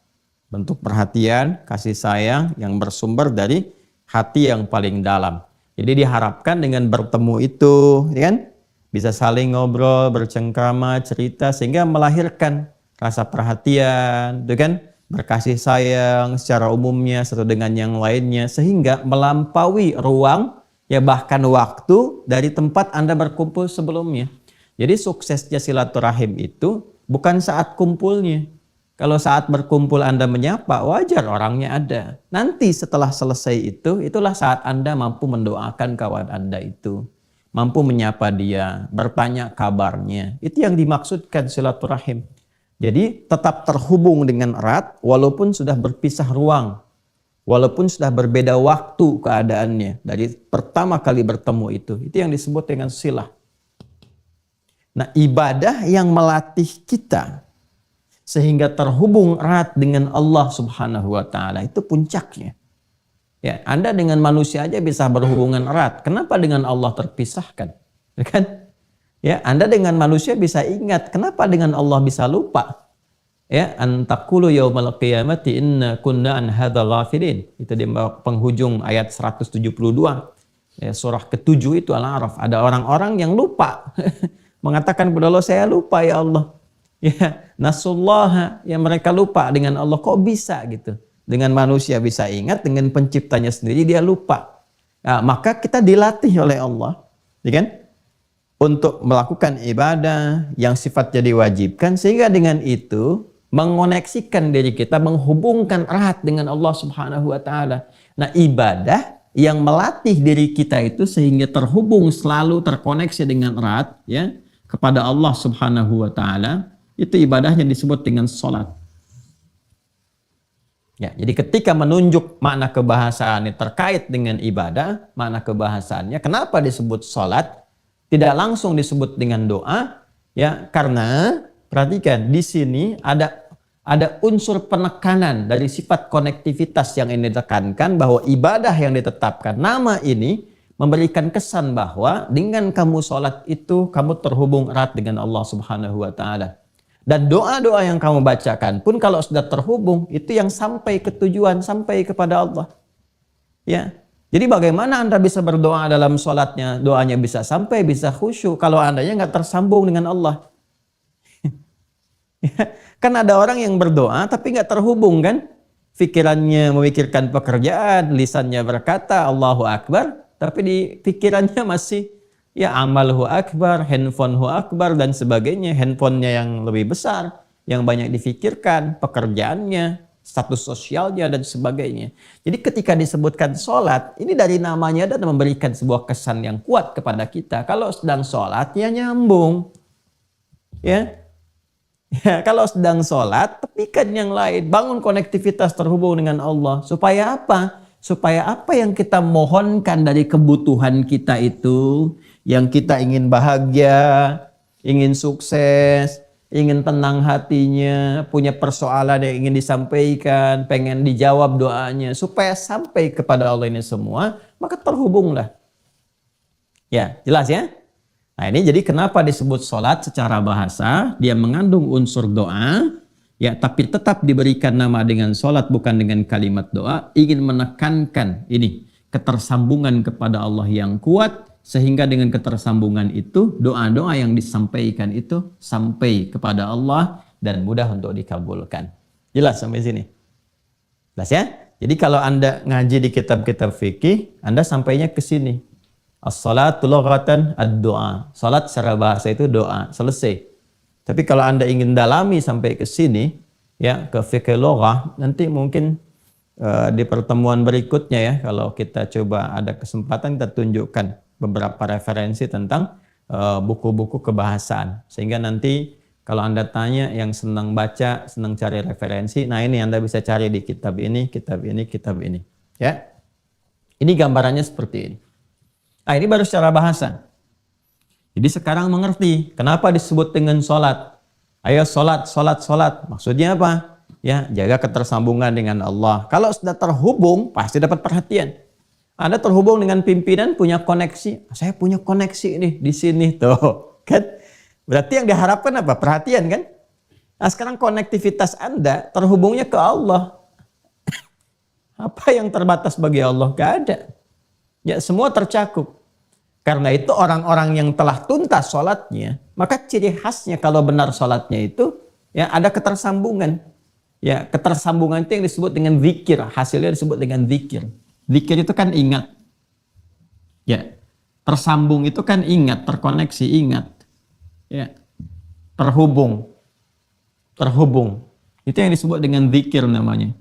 Bentuk perhatian, kasih sayang yang bersumber dari hati yang paling dalam. Jadi diharapkan dengan bertemu itu, ya kan? Bisa saling ngobrol, bercengkrama, cerita sehingga melahirkan rasa perhatian, itu kan? Berkasih sayang secara umumnya satu dengan yang lainnya sehingga melampaui ruang ya bahkan waktu dari tempat Anda berkumpul sebelumnya. Jadi suksesnya silaturahim itu bukan saat kumpulnya. Kalau saat berkumpul Anda menyapa, wajar orangnya ada. Nanti setelah selesai itu, itulah saat Anda mampu mendoakan kawan Anda itu. Mampu menyapa dia, bertanya kabarnya. Itu yang dimaksudkan silaturahim. Jadi tetap terhubung dengan erat walaupun sudah berpisah ruang. Walaupun sudah berbeda waktu keadaannya. Dari pertama kali bertemu itu. Itu yang disebut dengan silah. Nah, ibadah yang melatih kita sehingga terhubung erat dengan Allah Subhanahu wa taala itu puncaknya. Ya, Anda dengan manusia aja bisa berhubungan erat. Kenapa dengan Allah terpisahkan? Ya kan? Ya, Anda dengan manusia bisa ingat. Kenapa dengan Allah bisa lupa? Ya, antakulu yaumal qiyamati inna kunna an hadzal ghafilin. Itu di penghujung ayat 172. Ya, surah ke-7 itu Al-A'raf. Ada orang-orang yang lupa. Mengatakan kepada Allah, saya lupa ya Allah. Ya, nasullaha, ya mereka lupa dengan Allah. Kok bisa gitu? Dengan manusia bisa ingat, dengan penciptanya sendiri dia lupa. Nah, maka kita dilatih oleh Allah, ya kan? Untuk melakukan ibadah yang sifatnya diwajibkan, sehingga dengan itu mengoneksikan diri kita, menghubungkan erat dengan Allah Subhanahu wa taala. Nah, ibadah yang melatih diri kita itu sehingga terhubung selalu terkoneksi dengan erat ya kepada Allah Subhanahu wa taala, itu ibadahnya disebut dengan salat. Ya, jadi ketika menunjuk makna kebahasaannya terkait dengan ibadah, makna kebahasaannya kenapa disebut salat? Tidak langsung disebut dengan doa, ya, karena perhatikan di sini ada unsur penekanan dari sifat konektivitas yang ini ditekankan bahwa ibadah yang ditetapkan nama ini memberikan kesan bahwa dengan kamu sholat itu kamu terhubung erat dengan Allah Subhanahu wa taala. Dan doa-doa yang kamu bacakan pun kalau sudah terhubung itu yang sampai ke tujuan, sampai kepada Allah. Ya. Jadi bagaimana Anda bisa berdoa dalam sholatnya, doanya bisa sampai, bisa khusyuk kalau Andanya nggak tersambung dengan Allah. Kan ada orang yang berdoa tapi nggak terhubung kan? Pikirannya memikirkan pekerjaan, lisannya berkata Allahu Akbar, tapi di pikirannya masih ya amalhu akbar, handphonehu akbar dan sebagainya. Handphonenya yang lebih besar, yang banyak difikirkan, pekerjaannya, status sosialnya dan sebagainya. Jadi ketika disebutkan sholat, ini dari namanya dan memberikan sebuah kesan yang kuat kepada kita. Kalau sedang sholat ya nyambung. Ya. Ya, kalau sedang sholat, tepikan yang lain. Bangun konektivitas terhubung dengan Allah. Supaya apa? Supaya apa yang kita mohonkan dari kebutuhan kita itu, yang kita ingin bahagia, ingin sukses, ingin tenang hatinya, punya persoalan yang ingin disampaikan, pengen dijawab doanya, supaya sampai kepada Allah ini semua, maka terhubunglah. Ya, jelas ya? Nah ini jadi kenapa disebut sholat secara bahasa, dia mengandung unsur doa, ya tapi tetap diberikan nama dengan sholat bukan dengan kalimat doa, ingin menekankan ini, ketersambungan kepada Allah yang kuat, sehingga dengan ketersambungan itu, doa-doa yang disampaikan itu sampai kepada Allah dan mudah untuk dikabulkan. Jelas sampai sini? Jelas ya? Jadi kalau Anda ngaji di kitab-kitab fikih, Anda sampainya ke sini. As-salatu lughatan ad-du'a. Salat secara bahasa itu doa, selesai. Tapi kalau Anda ingin dalami sampai ke sini, ya ke fikih lughah, nanti mungkin di pertemuan berikutnya ya, kalau kita coba ada kesempatan kita tunjukkan beberapa referensi tentang buku-buku kebahasaan. Sehingga nanti kalau Anda tanya yang senang baca, senang cari referensi, nah ini Anda bisa cari di kitab ini, kitab ini, kitab ini. Ya. Ini gambarannya seperti ini. Nah ini baru secara bahasa. Jadi sekarang mengerti kenapa disebut dengan sholat. Ayo sholat, sholat, sholat. Maksudnya apa? Ya jaga ketersambungan dengan Allah. Kalau sudah terhubung pasti dapat perhatian. Anda terhubung dengan pimpinan punya koneksi. Saya punya koneksi nih di sini tuh. Kan? Berarti yang diharapkan apa? Perhatian kan? Nah sekarang konektivitas Anda terhubungnya ke Allah. Apa yang terbatas bagi Allah? Gak ada. Ya semua tercakup. Karena itu orang-orang yang telah tuntas sholatnya, maka ciri khasnya kalau benar sholatnya itu ya ada ketersambungan. Ya ketersambungan itu yang disebut dengan zikir, hasilnya disebut dengan zikir. Zikir itu kan ingat. Ya tersambung itu kan ingat, terkoneksi ingat. Ya, terhubung. Itu yang disebut dengan zikir namanya.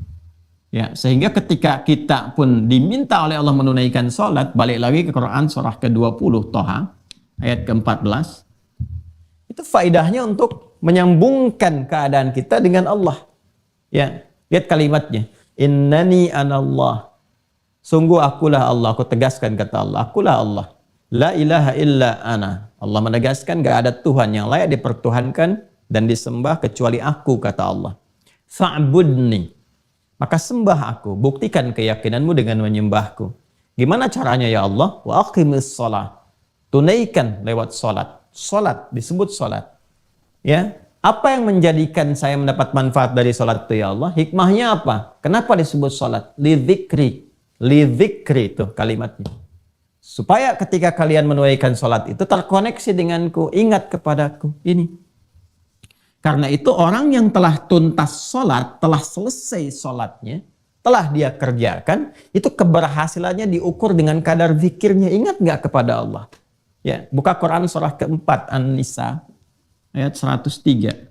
Ya, sehingga ketika kita pun diminta oleh Allah menunaikan sholat, balik lagi ke Quran surah ke-20 Toha ayat ke-14, itu faidahnya untuk menyambungkan keadaan kita dengan Allah. Ya, lihat kalimatnya. Innani anallah. Sungguh akulah Allah, aku tegaskan kata Allah, akulah Allah. La ilaha illa ana. Allah menegaskan gak ada Tuhan yang layak dipertuhankan dan disembah kecuali aku, kata Allah. Fa'budni. Maka sembah aku, buktikan keyakinanmu dengan menyembahku. Gimana caranya ya Allah? Wa aqimis shalah. Tunaikan lewat salat. Salat disebut salat. Ya, apa yang menjadikan saya mendapat manfaat dari salat itu ya Allah? Hikmahnya apa? Kenapa disebut salat? Lidzikri. Lidzikri itu kalimatnya. Supaya ketika kalian menunaikan salat itu terkoneksi denganku, ingat kepadaku. Ini. Karena itu orang yang telah tuntas salat, telah selesai salatnya, telah dia kerjakan, itu keberhasilannya diukur dengan kadar zikirnya. Ingat nggak kepada Allah? Ya, buka Quran surah keempat An-Nisa ayat 103.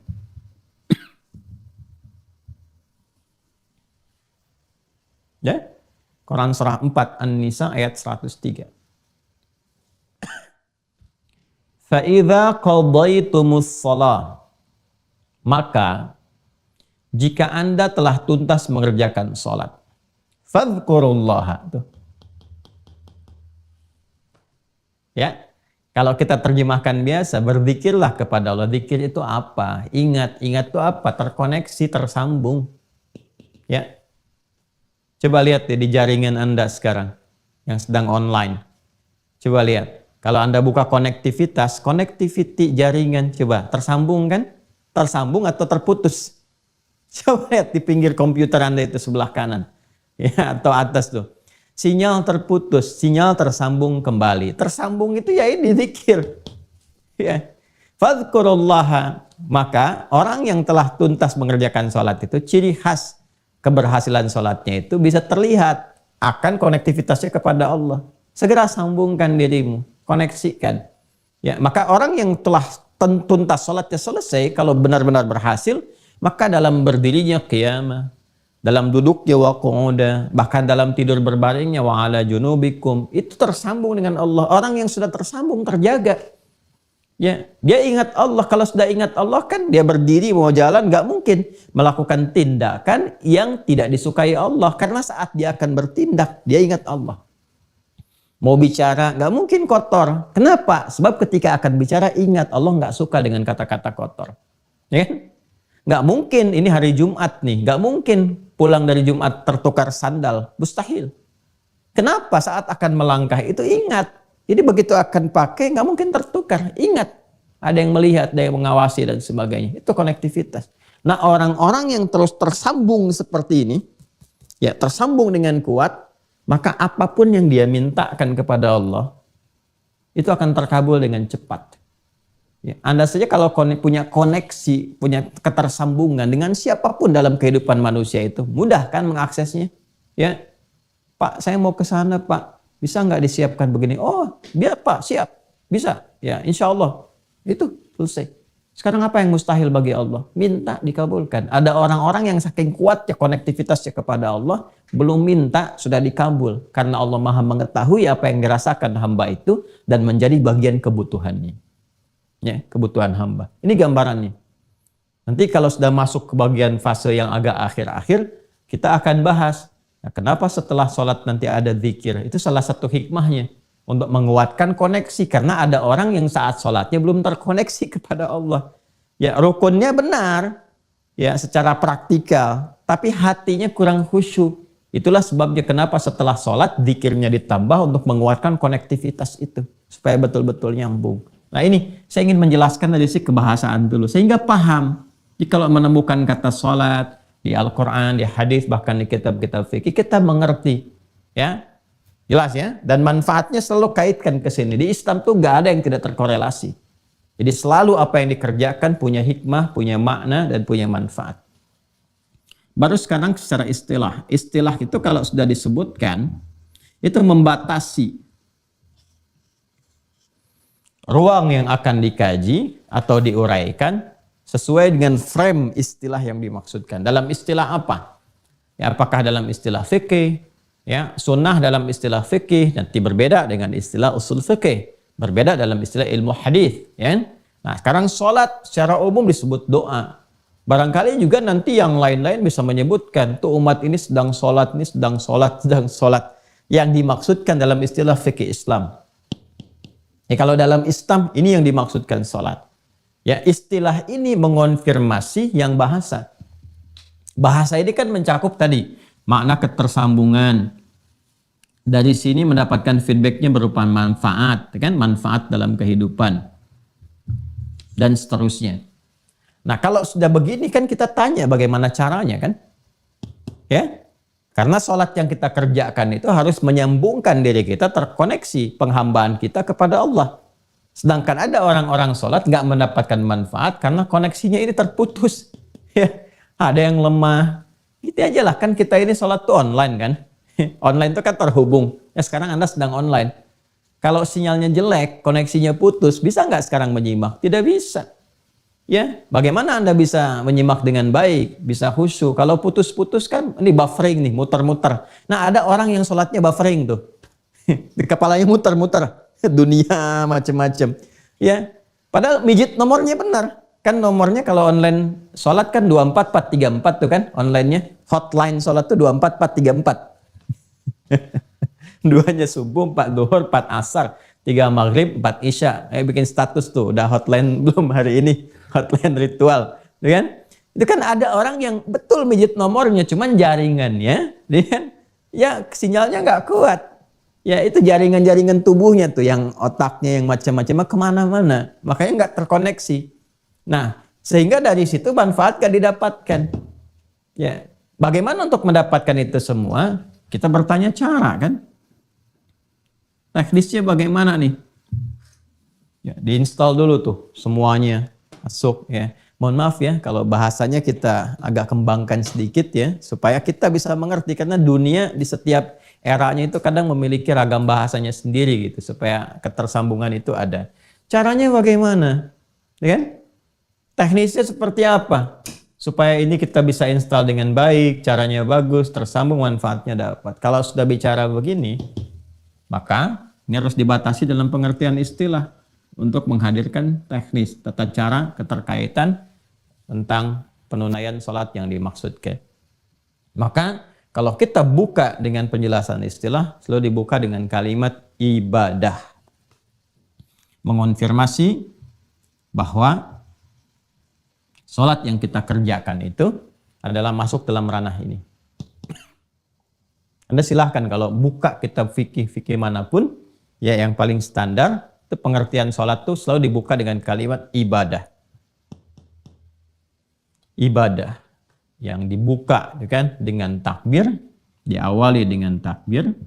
Ya, Quran surah 4 An-Nisa ayat 103. Fa idza qadaitumus shalah, maka jika Anda telah tuntas mengerjakan salat, fadhkurullaha. Ya, kalau kita terjemahkan biasa, berzikirlah kepada Allah. Zikir itu apa? Ingat itu apa? Terkoneksi, tersambung. Ya, coba lihat di jaringan Anda sekarang yang sedang online. Coba lihat. Kalau Anda buka konektivitas, connectivity jaringan, coba tersambung kan? Tersambung atau terputus? Coba lihat di pinggir komputer Anda itu sebelah kanan. Ya, atau atas tuh. Sinyal terputus, sinyal tersambung kembali. Tersambung itu ya ini zikir. Ya. Fadhkurullaha. Maka orang yang telah tuntas mengerjakan sholat itu, ciri khas keberhasilan sholatnya itu bisa terlihat akan konektivitasnya kepada Allah. Segera sambungkan dirimu, koneksikan. Ya, maka orang yang telah tuntas sholatnya selesai, kalau benar-benar berhasil, maka dalam berdirinya qiyamah, dalam duduknya wa qu'uda, bahkan dalam tidur berbaringnya wa ala junubikum, itu tersambung dengan Allah. Orang yang sudah tersambung terjaga. Ya, dia ingat Allah. Kalau sudah ingat Allah kan dia berdiri mau jalan, nggak mungkin melakukan tindakan yang tidak disukai Allah, karena saat dia akan bertindak dia ingat Allah. Mau bicara nggak mungkin kotor. Kenapa? Sebab ketika akan bicara ingat Allah nggak suka dengan kata-kata kotor. Ya kan? Nggak mungkin ini hari Jumat nih, nggak mungkin pulang dari Jumat tertukar sandal, mustahil. Kenapa? Saat akan melangkah itu ingat. Jadi begitu akan pakai nggak mungkin tertukar, ingat. Ada yang melihat, ada yang mengawasi dan sebagainya. Itu konektivitas. Nah, orang-orang yang terus tersambung seperti ini, ya tersambung dengan kuat, maka apapun yang dia mintakan kepada Allah, itu akan terkabul dengan cepat. Ya, Anda saja kalau punya koneksi, punya ketersambungan dengan siapapun dalam kehidupan manusia itu, mudah kan mengaksesnya. Ya, Pak, saya mau ke sana, Pak. Bisa nggak disiapkan begini? Oh, biar Pak, siap. Bisa. Ya, insya Allah. Itu selesai. Sekarang apa yang mustahil bagi Allah? Minta dikabulkan. Ada orang-orang yang saking kuatnya konektivitasnya kepada Allah, belum minta sudah dikabul. Karena Allah Maha mengetahui apa yang dirasakan hamba itu dan menjadi bagian kebutuhannya. Ya, kebutuhan hamba. Ini gambarannya. Nanti kalau sudah masuk ke bagian fase yang agak akhir-akhir, kita akan bahas. Nah, kenapa setelah sholat nanti ada zikir? Itu salah satu hikmahnya. Untuk menguatkan koneksi. Karena ada orang yang saat sholatnya belum terkoneksi kepada Allah. Ya, rukunnya benar. Ya, secara praktikal. Tapi hatinya kurang khusyuk. Itulah sebabnya kenapa setelah sholat zikirnya ditambah untuk menguatkan konektivitas itu. Supaya betul-betul nyambung. Nah ini, saya ingin menjelaskan dari sisi kebahasaan dulu. Sehingga paham. Jadi kalau menemukan kata sholat di Al-Quran, di hadis, bahkan di kitab-kitab fikih, kita mengerti. Ya, jelas ya. Dan manfaatnya selalu kaitkan ke sini. Di Islam tuh nggak ada yang tidak terkorelasi. Jadi selalu apa yang dikerjakan punya hikmah, punya makna, dan punya manfaat. Baru sekarang secara istilah. Istilah itu kalau sudah disebutkan, itu membatasi ruang yang akan dikaji atau diuraikan sesuai dengan frame istilah yang dimaksudkan. Dalam istilah apa? Ya, apakah dalam istilah fikih, ya, sunnah dalam istilah fikih nanti berbeda dengan istilah usul fikih, berbeda dalam istilah ilmu hadis, ya. Nah, sekarang sholat secara umum disebut doa. Barangkali juga nanti yang lain-lain bisa menyebutkan tuh umat ini sedang sholat, ini sedang sholat, sedang sholat. Yang dimaksudkan dalam istilah fikih Islam. Ya, kalau dalam Islam ini yang dimaksudkan sholat. Ya, istilah ini mengonfirmasi yang bahasa. Bahasa ini kan mencakup tadi makna ketersambungan. Dari sini mendapatkan feedbacknya berupa manfaat, kan? Manfaat dalam kehidupan dan seterusnya. Nah, kalau sudah begini kan kita tanya bagaimana caranya, kan? Ya, karena sholat yang kita kerjakan itu harus menyambungkan diri kita, terkoneksi penghambaan kita kepada Allah. Sedangkan ada orang-orang sholat nggak mendapatkan manfaat karena koneksinya ini terputus. Ya, ada yang lemah. Gitu aja lah, kan kita ini sholat tuh online, kan? Online itu kan terhubung. Ya, sekarang Anda sedang online. Kalau sinyalnya jelek, koneksinya putus, bisa nggak sekarang menyimak? Tidak bisa. Ya, bagaimana Anda bisa menyimak dengan baik, bisa khusyuk? Kalau putus-putus kan, ini buffering nih, muter-muter. Nah, ada orang yang sholatnya buffering tuh. Di kepalanya muter-muter. Dunia macam-macam. Ya, padahal mijit nomornya benar. Kan nomornya kalau online sholat kan 24434 tuh kan online-nya. Hotline sholat tuh 24434. Duanya subuh, 4 duhur, 4 asar, 3 maghrib, 4 isya. Bikin status tuh, udah hotline belum hari ini? Hotline ritual, kan? Itu kan ada orang yang betul mijit nomornya, cuman jaringannya, ya sinyalnya nggak kuat. Ya, itu jaringan-jaringan tubuhnya tuh, yang otaknya, yang macam-macam kemana-mana. Makanya nggak terkoneksi. Nah, sehingga dari situ manfaat gak didapatkan. Ya, bagaimana untuk mendapatkan itu semua? Kita bertanya cara, kan? Teknisnya bagaimana nih? Ya, diinstal dulu tuh semuanya masuk, ya. Mohon maaf ya kalau bahasanya kita agak kembangkan sedikit ya, supaya kita bisa mengerti, karena dunia di setiap eranya itu kadang memiliki ragam bahasanya sendiri gitu, supaya ketersambungan itu ada. Caranya bagaimana? Ya kan? Teknisnya seperti apa? Supaya ini kita bisa install dengan baik, caranya bagus, tersambung, manfaatnya dapat. Kalau sudah bicara begini, maka ini harus dibatasi dalam pengertian istilah untuk menghadirkan teknis, tata cara, keterkaitan tentang penunaian sholat yang dimaksudkan. Maka kalau kita buka dengan penjelasan istilah, selalu dibuka dengan kalimat ibadah. Mengonfirmasi bahwa sholat yang kita kerjakan itu adalah masuk dalam ranah ini. Anda silahkan kalau buka kitab fikih manapun, ya yang paling standar, itu pengertian sholat itu selalu dibuka dengan kalimat ibadah. Ibadah yang dibuka kan dengan takbir, diawali dengan takbir,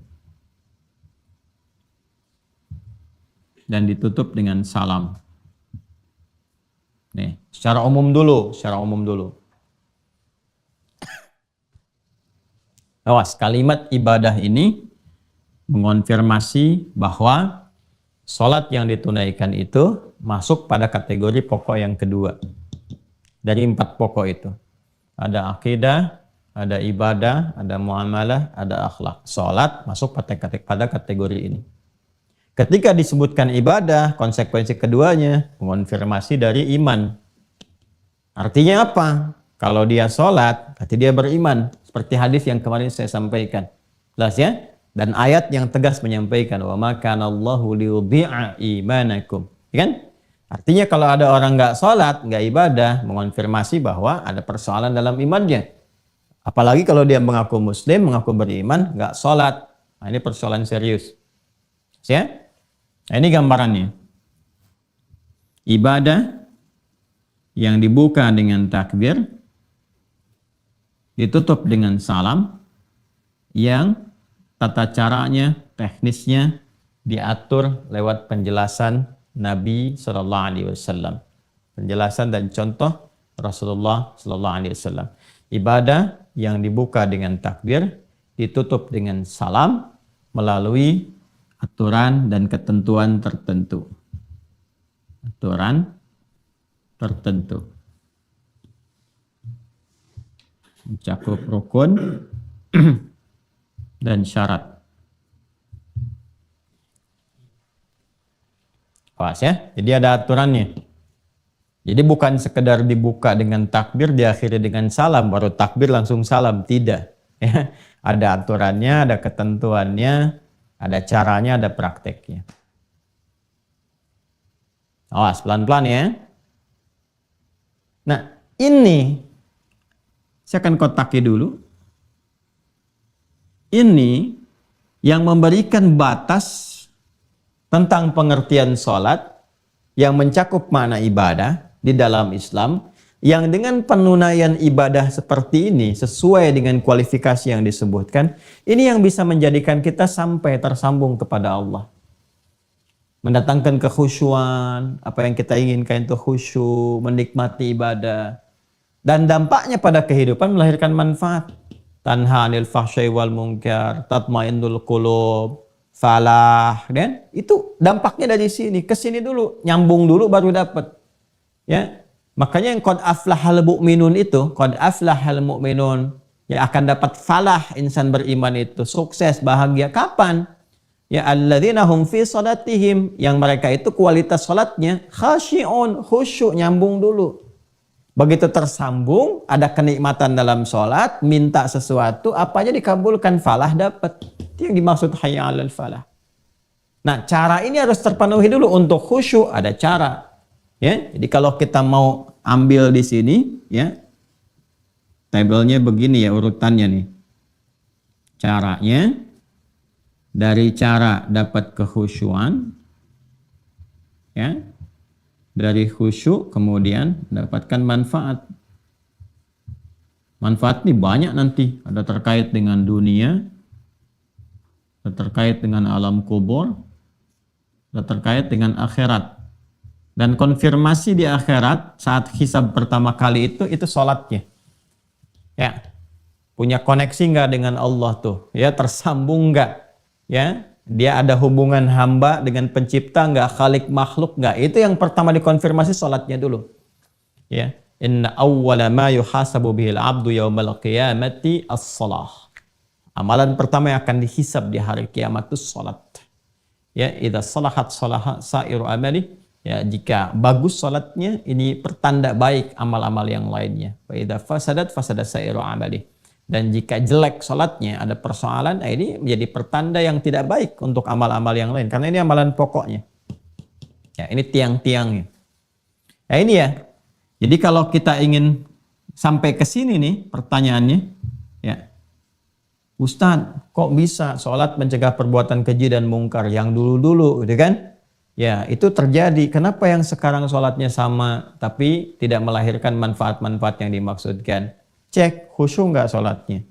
dan ditutup dengan salam. Nih, secara umum dulu. Awas, kalimat ibadah ini mengonfirmasi bahwa sholat yang ditunaikan itu masuk pada kategori pokok yang kedua. Dari 4 pokok itu. Ada akidah, ada ibadah, ada muamalah, ada akhlak. Sholat masuk pada kategori ini. Ketika disebutkan ibadah, konsekuensi keduanya mengonfirmasi dari iman. Artinya apa? Kalau dia sholat, berarti dia beriman. Seperti hadis yang kemarin saya sampaikan. Jelas ya? Dan ayat yang tegas menyampaikan, wa ma kana Allahu liyudhi'a imanakum. Ya kan? Artinya kalau ada orang nggak sholat, nggak ibadah, mengonfirmasi bahwa ada persoalan dalam imannya. Apalagi kalau dia mengaku muslim, mengaku beriman, nggak sholat. Nah, ini persoalan serius. Ya? Nah, ini gambarannya. Ibadah yang dibuka dengan takbir, ditutup dengan salam, yang tata caranya, teknisnya diatur lewat penjelasan Nabi Sallallahu Alaihi Wasallam. Penjelasan dan contoh Rasulullah Sallallahu Alaihi Wasallam. Ibadah yang dibuka dengan takbir, ditutup dengan salam melalui aturan dan ketentuan tertentu. aturan tertentu. Mencakup rukun dan syarat. Pas ya? Jadi ada aturannya. Jadi bukan sekedar dibuka dengan takbir, diakhiri dengan salam, baru takbir langsung salam. Tidak. Ya. Ada aturannya, ada ketentuannya, ada caranya, ada prakteknya. Awas, pelan-pelan ya. Nah, ini saya akan kotaki dulu. Ini yang memberikan batas tentang pengertian sholat yang mencakup makna ibadah di dalam Islam, yang dengan penunaian ibadah seperti ini sesuai dengan kualifikasi yang disebutkan, ini yang bisa menjadikan kita sampai tersambung kepada Allah. Mendatangkan kekhusyuan, apa yang kita inginkan itu khusyuk, menikmati ibadah. Dan dampaknya pada kehidupan melahirkan manfaat. Tanha anil fahsyai wal munkar, tatmainnul qulub, falah, kan? Itu dampaknya dari sini ke sini dulu, nyambung dulu baru dapat. Ya. Makanya yang qad aflahal mu'minun itu, qad aflahal mu'minun, yang akan dapat falah insan beriman itu, sukses, bahagia kapan? Ya alladzina hum fi salatihim, yang mereka itu kualitas salatnya khasyi'un, khusyuk, nyambung dulu. Begitu tersambung, ada kenikmatan dalam sholat, minta sesuatu, apa aja dikabulkan, falah dapat. Itu yang dimaksud hayya 'alal falah. Nah, cara ini harus terpenuhi dulu. Untuk khusyuk ada cara. Ya, jadi kalau kita mau ambil di sini, ya, tabelnya begini ya urutannya nih. Caranya, dari cara dapat kekhusyuan, ya. Dari khusyuk kemudian mendapatkan manfaat. Manfaat ini banyak nanti. Ada terkait dengan dunia, ada terkait dengan alam kubur, ada terkait dengan akhirat. Dan konfirmasi di akhirat saat hisab pertama kali itu sholatnya. Ya, punya koneksi nggak dengan Allah tuh? Ya, tersambung nggak? Ya. Dia ada hubungan hamba dengan pencipta nggak, khalik makhluk nggak? Itu yang pertama dikonfirmasi sholatnya dulu. Ya, inna awwala ma yuhasabu bihil abdu yaumal qiyamati as-shalah. Amalan pertama yang akan dihisab di hari kiamat itu sholat. Ya, idza salahat salaha sairu amali. Ya, jika bagus sholatnya, ini pertanda baik amal-amal yang lainnya. Wa idza fasadat fasada sairu amali. Dan jika jelek sholatnya, ada persoalan, ini menjadi pertanda yang tidak baik untuk amal-amal yang lain. Karena ini amalan pokoknya. Ya, ini tiang-tiangnya. Ya, ini ya. Jadi kalau kita ingin sampai ke sini nih pertanyaannya, ya, Ustadz, kok bisa sholat mencegah perbuatan keji dan mungkar yang dulu-dulu, gitu kan? Ya, itu terjadi. Kenapa yang sekarang sholatnya sama, tapi tidak melahirkan manfaat-manfaat yang dimaksudkan? Cek khusyuk nggak sholatnya,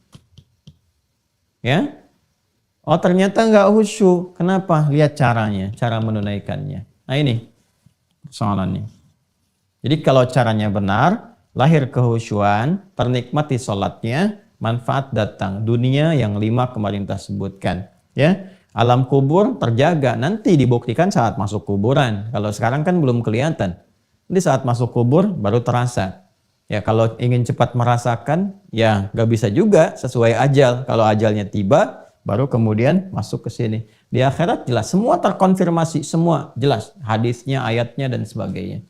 ya? Oh ternyata nggak khusyuk. Kenapa? Lihat caranya, cara menunaikannya. Nah ini persoalannya. Jadi kalau caranya benar, lahir kehusyuan, ternikmati sholatnya, manfaat datang. Dunia yang 5 kemarin kita sebutkan, ya. Alam kubur terjaga, nanti dibuktikan saat masuk kuburan. Kalau sekarang kan belum kelihatan. Jadi saat masuk kubur baru terasa. Ya kalau ingin cepat merasakan, ya nggak bisa juga sesuai ajal. Kalau ajalnya tiba, baru kemudian masuk ke sini. Di akhirat jelas, semua terkonfirmasi, semua jelas. Hadisnya, ayatnya, dan sebagainya.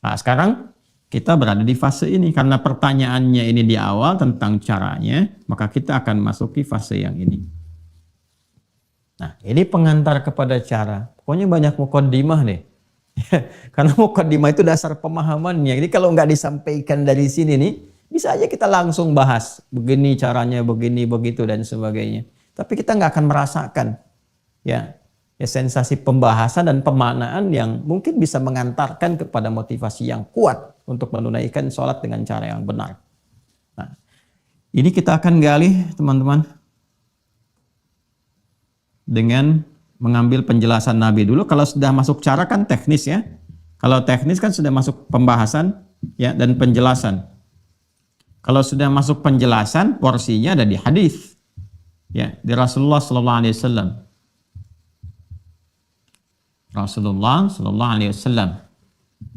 Nah sekarang kita berada di fase ini. Karena pertanyaannya ini di awal tentang caranya, maka kita akan masuki fase yang ini. Nah ini pengantar kepada cara. Pokoknya banyak muqaddimah nih. Karena muqaddimah itu dasar pemahamannya. Jadi kalau nggak disampaikan dari sini nih, bisa aja kita langsung bahas begini caranya, begini, begitu dan sebagainya. Tapi kita nggak akan merasakan ya sensasi pembahasan dan pemaknaan yang mungkin bisa mengantarkan kepada motivasi yang kuat untuk menunaikan sholat dengan cara yang benar. Nah, ini kita akan gali teman-teman dengan mengambil penjelasan Nabi dulu. Kalau sudah masuk cara kan teknis ya. Kalau teknis kan sudah masuk pembahasan ya dan penjelasan. Kalau sudah masuk penjelasan, porsinya ada di hadis. Ya, di Rasulullah sallallahu alaihi wasallam. Rasulullah sallallahu alaihi wasallam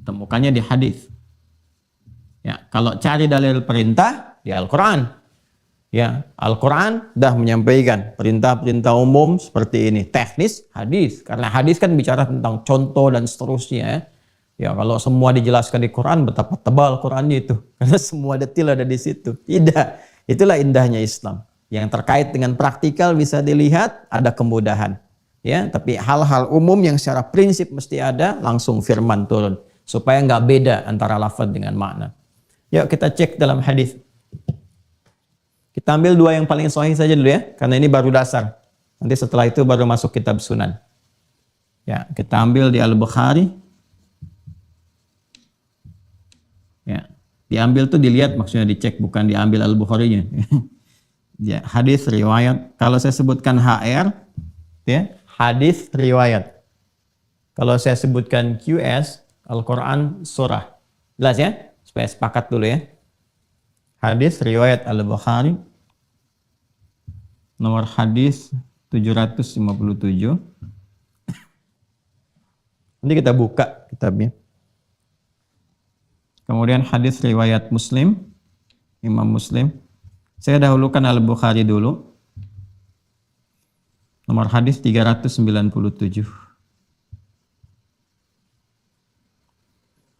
Temukannya di hadis. Ya, kalau cari dalil perintah di Al-Qur'an. Ya, Al-Quran dah menyampaikan perintah-perintah umum seperti ini. Teknis, hadis. Karena hadis kan bicara tentang contoh dan seterusnya. Ya, kalau semua dijelaskan di Quran, betapa tebal Qurannya itu. Karena semua detil ada di situ. Tidak. Itulah indahnya Islam. Yang terkait dengan praktikal bisa dilihat, ada kemudahan. Ya, tapi hal-hal umum yang secara prinsip mesti ada, langsung firman turun. Supaya nggak beda antara lafaz dengan makna. Yuk kita cek dalam hadis. Kita ambil dua yang paling sahih saja dulu ya, karena ini baru dasar. Nanti setelah itu baru masuk kitab sunan. Ya, kita ambil di Al-Bukhari. Ya, diambil tuh dilihat, maksudnya dicek, bukan diambil Al-Bukharinya. Ya, hadis riwayat. Kalau saya sebutkan HR, ya, hadis riwayat. Kalau saya sebutkan QS, Al-Quran surah. Jelas ya? Supaya sepakat dulu ya. Hadis riwayat Al-Bukhari nomor hadis 757. Nanti kita buka kitabnya. Kemudian hadis riwayat Muslim, Imam Muslim. Saya dahulukan Al-Bukhari dulu. Nomor hadis 397.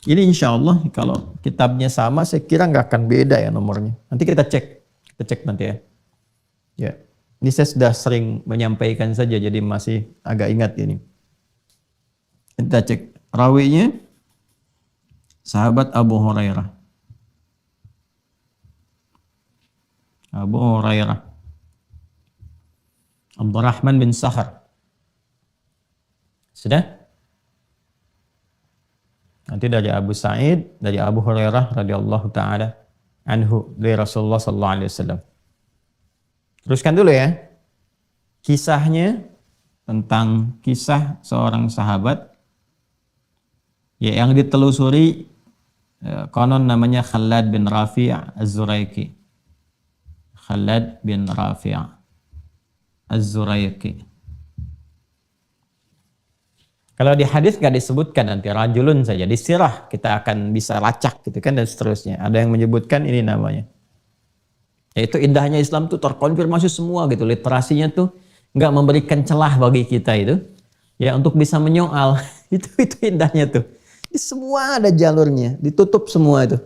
Ini insya Allah kalau kitabnya sama, saya kira nggak akan beda ya nomornya. Nanti kita cek nanti ya. Ya, ini saya sudah sering menyampaikan saja, jadi masih agak ingat ini. Kita cek rawinya, sahabat Abu Hurairah. Abu Hurairah, Abdurrahman bin Sakhar. Sudah? Nanti dari Abu Sa'id, dari Abu Hurairah radhiyallahu taala anhu, dari Rasulullah sallallahu alaihi wasallam. Teruskan dulu ya. Kisahnya tentang kisah seorang sahabat ya yang ditelusuri, konon namanya Khalad bin Rafi' Az-Zuraiki. Khalad bin Rafi' Az-Zuraiki. Kalau di hadis nggak disebutkan, nanti rajulun saja, di sirah kita akan bisa lacak gitu kan, dan seterusnya. Ada yang menyebutkan ini namanya. Yaitu indahnya Islam tuh terkonfirmasi semua gitu, literasinya tuh nggak memberikan celah bagi kita itu ya untuk bisa menyoal. itu indahnya tuh. Ini semua ada jalurnya, ditutup semua itu.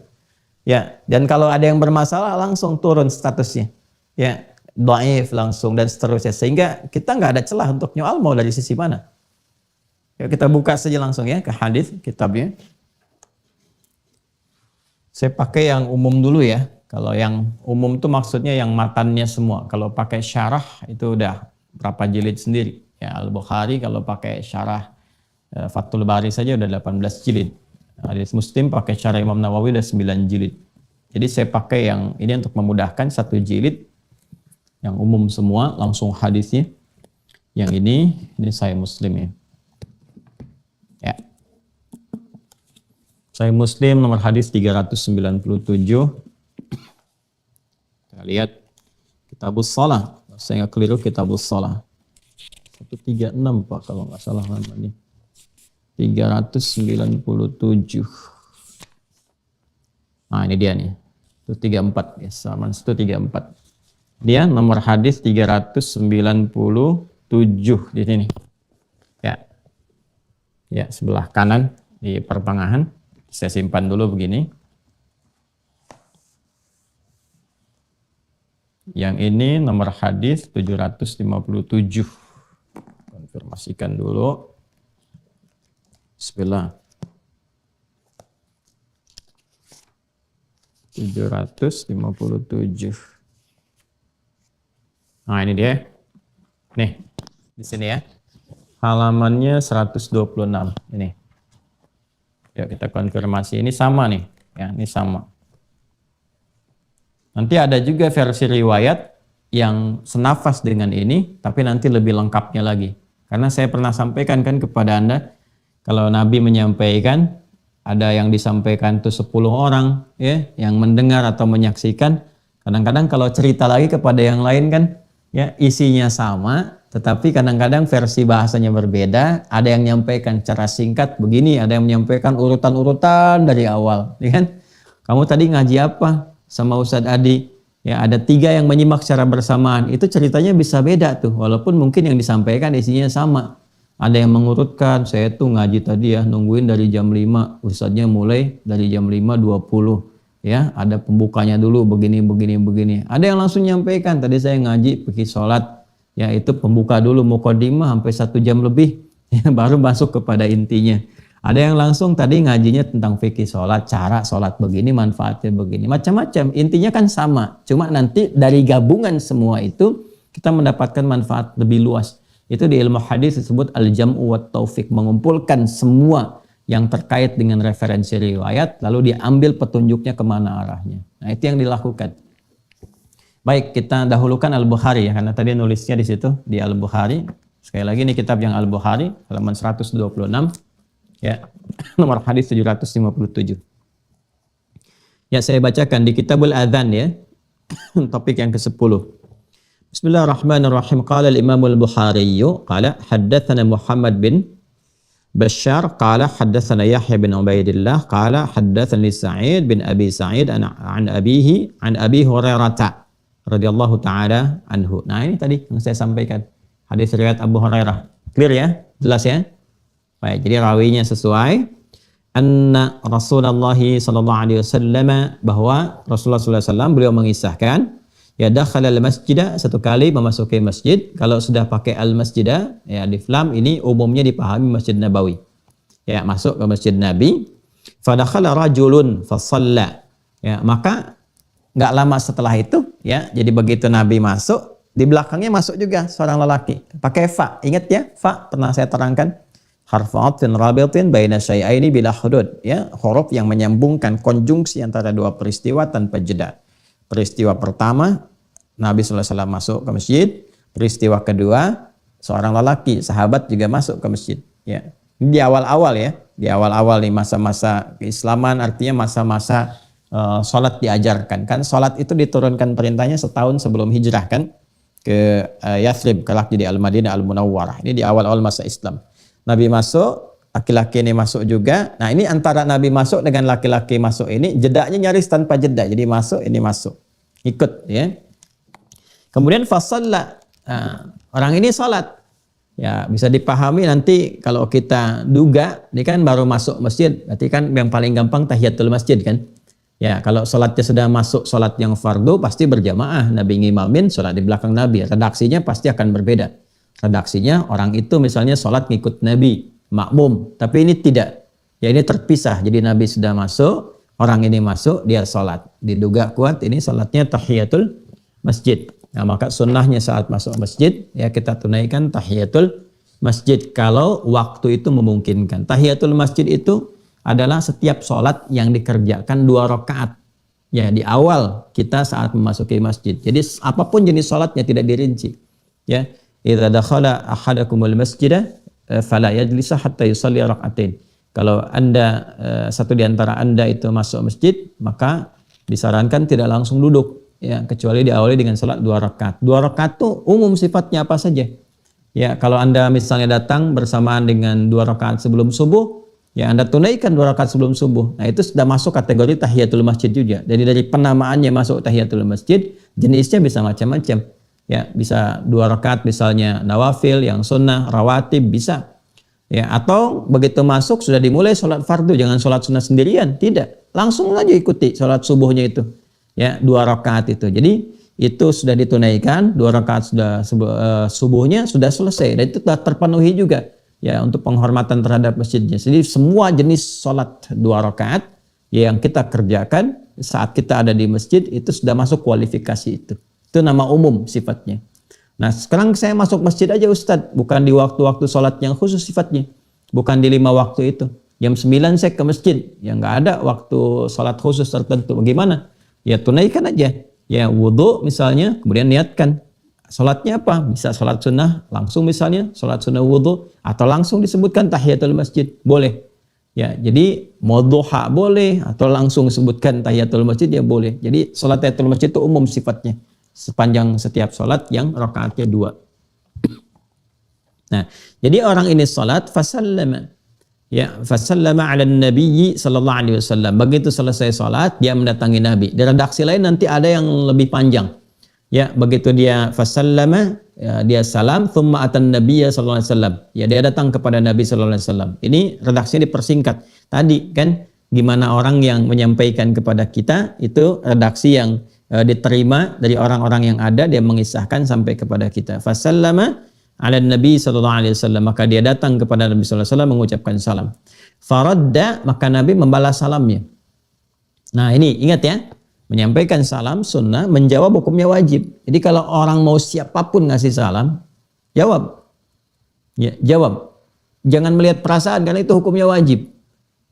Ya, dan kalau ada yang bermasalah langsung turun statusnya. Ya, dhaif langsung dan seterusnya, sehingga kita nggak ada celah untuk nyoal mau dari sisi mana. Ya, kita buka saja langsung ya ke hadis kitabnya. Saya pakai yang umum dulu ya. Kalau yang umum itu maksudnya yang matannya semua. Kalau pakai syarah itu udah berapa jilid sendiri. Ya, Al-Bukhari kalau pakai syarah Fathul Bari saja udah 18 jilid. Hadis Muslim pakai syarah Imam Nawawi udah 9 jilid. Jadi saya pakai yang ini untuk memudahkan, 1 jilid yang umum semua, langsung hadisnya. Yang ini Sahih Muslim ya. Ya. Sahih Muslim nomor hadis 397. Kita lihat Kitabus Shalah. Saya nggak keliru, Kitabus Shalah. 136 Pak kalau nggak salah namanya. 397. Nah ini dia nih. 134 ya, sama 134. Dia nomor hadis 397 di sini. Ya. Ya, sebelah kanan di pertengahan. Saya simpan dulu begini. Yang ini nomor hadis 757. Konfirmasikan dulu. Bismillah. 757. Nah, ini dia. Nih, di sini ya. Halamannya 126 ini. Yuk kita konfirmasi, ini sama nih ya, ini sama. Nanti ada juga versi riwayat yang senafas dengan ini, tapi nanti lebih lengkapnya lagi. Karena saya pernah sampaikan kan kepada Anda, kalau Nabi menyampaikan, ada yang disampaikan tuh 10 orang ya, yang mendengar atau menyaksikan. Kadang-kadang kalau cerita lagi kepada yang lain kan, ya isinya sama, Tetapi kadang-kadang versi bahasanya berbeda, ada yang menyampaikan cara singkat begini, ada yang menyampaikan urutan-urutan dari awal, ya kan? Kamu tadi ngaji apa sama Ustadz Adi? Ya, ada 3 yang menyimak secara bersamaan. Itu ceritanya bisa beda tuh, walaupun mungkin yang disampaikan isinya sama. Ada yang mengurutkan, saya tuh ngaji tadi ya, nungguin dari jam 5, Ustadznya mulai dari jam 5.20. Ya, ada pembukanya dulu begini. Ada yang langsung nyampaikan, tadi saya ngaji pergi sholat, ya itu pembuka dulu mukadimah sampai 1 jam lebih, ya, baru masuk kepada intinya. Ada yang langsung tadi ngajinya tentang fikih sholat, cara sholat begini, manfaatnya begini, macam-macam. Intinya kan sama, cuma nanti dari gabungan semua itu kita mendapatkan manfaat lebih luas. Itu di ilmu hadis disebut al-jam'u wat taufiq, mengumpulkan semua yang terkait dengan referensi riwayat, lalu diambil petunjuknya kemana arahnya. Nah, itu yang dilakukan. Baik, kita dahulukan Al-Bukhari ya, karena tadi nulisnya di situ di Al-Bukhari. Sekali lagi ini kitab yang Al-Bukhari, halaman 126, ya, nomor hadis 757. Ya, saya bacakan di Kitabul Adzan ya, topik yang ke-10. Bismillahirrahmanirrahim. Qala al-Imam al-Bukhari, qala haddatsana Muhammad bin Bashar qala haddatsana Yahya bin Ubaidillah qala haddatsani Sa'id bin Abi Sa'id an abihi an Abi Hurairah radhiyallahu taala anhu. Nah, ini tadi yang saya sampaikan. Hadis riwayat Abu Hurairah. Clear ya? Jelas ya? Baik, jadi rawinya sesuai. Anna Rasulullah sallallahu alaihi wasallam, bahwa Rasulullah sallallahu alaihi wasallam beliau mengisahkan, ya dakhala al-masjid, satu kali memasuki masjid. Kalau sudah pakai al-masjid ya alif lam, ini umumnya dipahami Masjid Nabawi. Ya, masuk ke Masjid Nabi. Fa dakhala rajulun fa shalla. Ya, maka enggak lama setelah itu ya, jadi begitu Nabi masuk, di belakangnya masuk juga seorang lelaki. Pakai fa. Ingat ya, fa pernah saya terangkan. Harfu atfin rabitin baina syai'aini bila hudud, ya, huruf yang menyambungkan konjungsi antara 2 peristiwa tanpa jeda. Peristiwa pertama, Nabi SAW masuk ke masjid. Peristiwa kedua, seorang lelaki, sahabat juga masuk ke masjid. Ya. Di awal-awal ya, di awal-awal nih masa-masa keislaman, artinya masa-masa sholat diajarkan. Kan sholat itu diturunkan perintahnya setahun sebelum hijrah kan, ke Yathrib, kelak jadi Al-Madinah Al-Munawwarah. Ini di awal-awal masa Islam. Nabi masuk, laki-laki ini masuk juga. Nah, ini antara Nabi masuk dengan laki-laki masuk ini jedanya nyaris tanpa jeda. Jadi masuk, ini masuk. Ikut ya. Kemudian fasalla. Nah, orang ini salat. Ya, bisa dipahami nanti kalau kita duga, ini kan baru masuk masjid. Berarti kan yang paling gampang tahiyatul masjid kan. Ya, kalau salatnya sudah masuk salat yang fardu pasti berjamaah. Nabi ngimamin salat di belakang Nabi. Redaksinya pasti akan berbeda. Redaksinya orang itu misalnya sholat ngikut Nabi, makmum, tapi ini tidak. Ya, ini terpisah. Jadi Nabi sudah masuk, orang ini masuk, dia sholat. Diduga kuat ini sholatnya tahiyatul masjid. Nah, maka sunnahnya saat masuk masjid, ya kita tunaikan tahiyatul masjid kalau waktu itu memungkinkan. Tahiyatul masjid itu adalah setiap sholat yang dikerjakan 2 rakaat. Ya, di awal kita saat memasuki masjid. Jadi apapun jenis sholatnya tidak dirinci. Ya. Idza dakhala ahadakumul masjid fala yajlisa hatta yusalli rak'atain. Kalau Anda satu di antara Anda itu masuk masjid, maka disarankan tidak langsung duduk ya, kecuali diawali dengan salat 2 rakaat. 2 rakaat itu umum sifatnya apa saja. Ya, kalau Anda misalnya datang bersamaan dengan 2 rakaat sebelum subuh, ya Anda tunaikan 2 rakaat sebelum subuh. Nah, itu sudah masuk kategori tahiyatul masjid juga. Jadi dari penamaannya masuk tahiyatul masjid, jenisnya bisa macam-macam. Ya, bisa 2 rakaat misalnya nawafil, yang sunnah, rawatib bisa. Ya, atau begitu masuk sudah dimulai sholat fardu, jangan sholat sunnah sendirian, tidak. Langsung aja ikuti sholat subuhnya itu. Ya, 2 rakaat itu. Jadi itu sudah ditunaikan, 2 rakaat sudah subuhnya sudah selesai dan itu sudah terpenuhi juga. Ya, untuk penghormatan terhadap masjidnya. Jadi semua jenis sholat 2 rakaat yang kita kerjakan saat kita ada di masjid itu sudah masuk kualifikasi itu. Itu nama umum sifatnya. Nah, sekarang saya masuk masjid aja Ustadz, bukan di waktu-waktu sholat yang khusus sifatnya, bukan di 5 waktu itu. Jam 9 saya ke masjid, ya nggak ada waktu sholat khusus tertentu. Bagaimana? Ya tunaikan aja. Ya wudhu misalnya, kemudian niatkan. Sholatnya apa? Bisa sholat sunnah langsung misalnya, sholat sunnah wudhu, atau langsung disebutkan tahiyatul masjid, boleh. Ya, jadi mau duha boleh, atau langsung disebutkan tahiyatul masjid ya boleh. Jadi sholat tahiyatul masjid itu umum sifatnya. Sepanjang setiap sholat yang rakaatnya 2. Nah, jadi orang ini salat fasallama. Ya, fasallama 'ala nabiyyi sallallahu alaihi wasallam. Begitu selesai salat, dia mendatangi Nabi. Di redaksi lain nanti ada yang lebih panjang. Ya, begitu dia fasallama, ya, dia salam, thumma atan nabiyya sallallahu alaihi wasallam. Ya, dia datang kepada Nabi sallallahu alaihi wasallam. Ini redaksinya dipersingkat. Tadi kan gimana orang yang menyampaikan kepada kita itu redaksi yang diterima dari orang-orang yang ada, dia mengisahkan sampai kepada kita. Fasallama 'ala Nabi sallallahu alaihi wasallam, maka dia datang kepada Nabi sallallahu alaihi wasallam mengucapkan salam. Faradda, maka Nabi membalas salamnya. Nah, ini ingat ya. Menyampaikan salam sunnah, menjawab hukumnya wajib. Jadi kalau orang mau siapapun ngasih salam, jawab. Ya, jawab. Jangan melihat perasaan karena itu hukumnya wajib.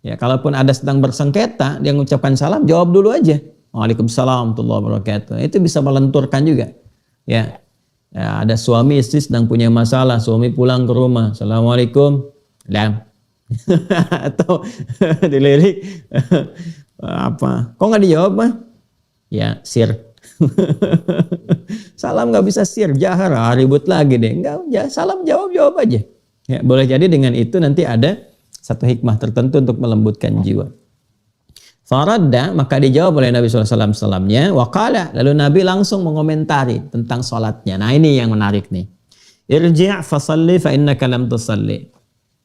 Ya, kalaupun ada sedang bersengketa, dia mengucapkan salam, jawab dulu aja. Waalaikumsalam warahmatullahi wabarakatuh. Itu bisa melenturkan juga. Ya. Ya, ada suami istri sedang punya masalah, suami pulang ke rumah, assalamualaikum, lam. Atau dilirik apa? Kok nggak dijawab mah? Ya, sir. Salam nggak bisa sir, jahar, ribut lagi deh. Enggak, ya, salam jawab aja. Ya, boleh jadi dengan itu nanti ada satu hikmah tertentu untuk melembutkan jiwa. Faradda, maka dijawab oleh Nabi SAW salamnya. Waqala, lalu Nabi langsung mengomentari tentang sholatnya. Nah, ini yang menarik nih. Irji' fasalli fa innaka lam tusalli.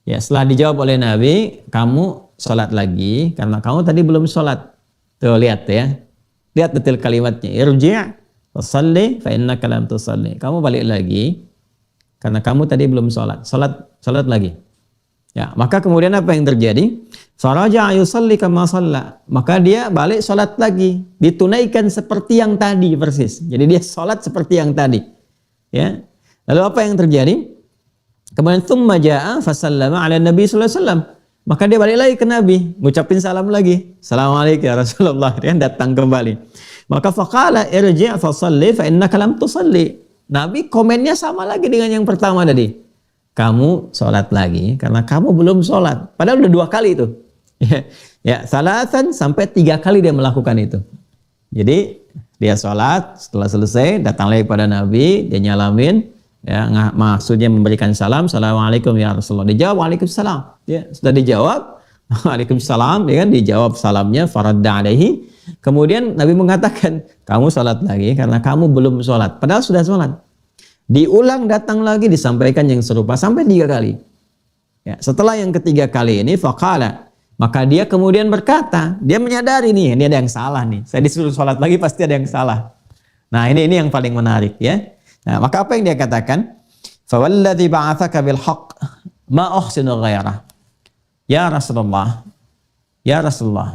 Ya, setelah dijawab oleh Nabi, kamu sholat lagi karena kamu tadi belum sholat. Tuh, lihat ya. Lihat detail kalimatnya. Irji' fasalli fa innaka lam tusalli. Kamu balik lagi karena kamu tadi belum sholat. Sholat lagi. Ya, maka kemudian apa yang terjadi? Faraja'a yusalli kama shalla. Maka dia balik sholat lagi, ditunaikan seperti yang tadi persis. Jadi dia sholat seperti yang tadi. Ya. Lalu apa yang terjadi? Kemudian tsumma ja'a fasallama 'ala Nabi sallallahu alaihi wasallam. Maka dia balik lagi ke Nabi, ngucapin salam lagi. Assalamualaikum ya Rasulullah. Dia datang kembali. Maka faqala irji' fasalli fa innaka lam tusalli. Nabi komennya sama lagi dengan yang pertama tadi. Kamu sholat lagi karena kamu belum sholat. Padahal udah 2 kali itu. Ya, salasan sampai 3 kali dia melakukan itu. Jadi dia sholat, setelah selesai datang lagi pada Nabi, dia nyalamin, ya, maksudnya memberikan salam, assalamualaikum ya Rasulullah. Dijawab waalaikumsalam. Ya, sudah dijawab waalaikumsalam, ya kan, dijawab salamnya faradda alaihi. Kemudian Nabi mengatakan, kamu sholat lagi karena kamu belum sholat. Padahal sudah sholat. Diulang, datang lagi, disampaikan yang serupa sampai 3 kali. Ya, setelah yang ketiga kali ini faqala, maka dia kemudian berkata, dia menyadari nih, ini ada yang salah nih. Saya disuruh sholat lagi pasti ada yang salah. Nah, ini yang paling menarik ya. Nah, maka apa yang dia katakan? Fawalladzi ba'atsaka bil haqq ma uhsinu ghairah. Ya Rasulullah,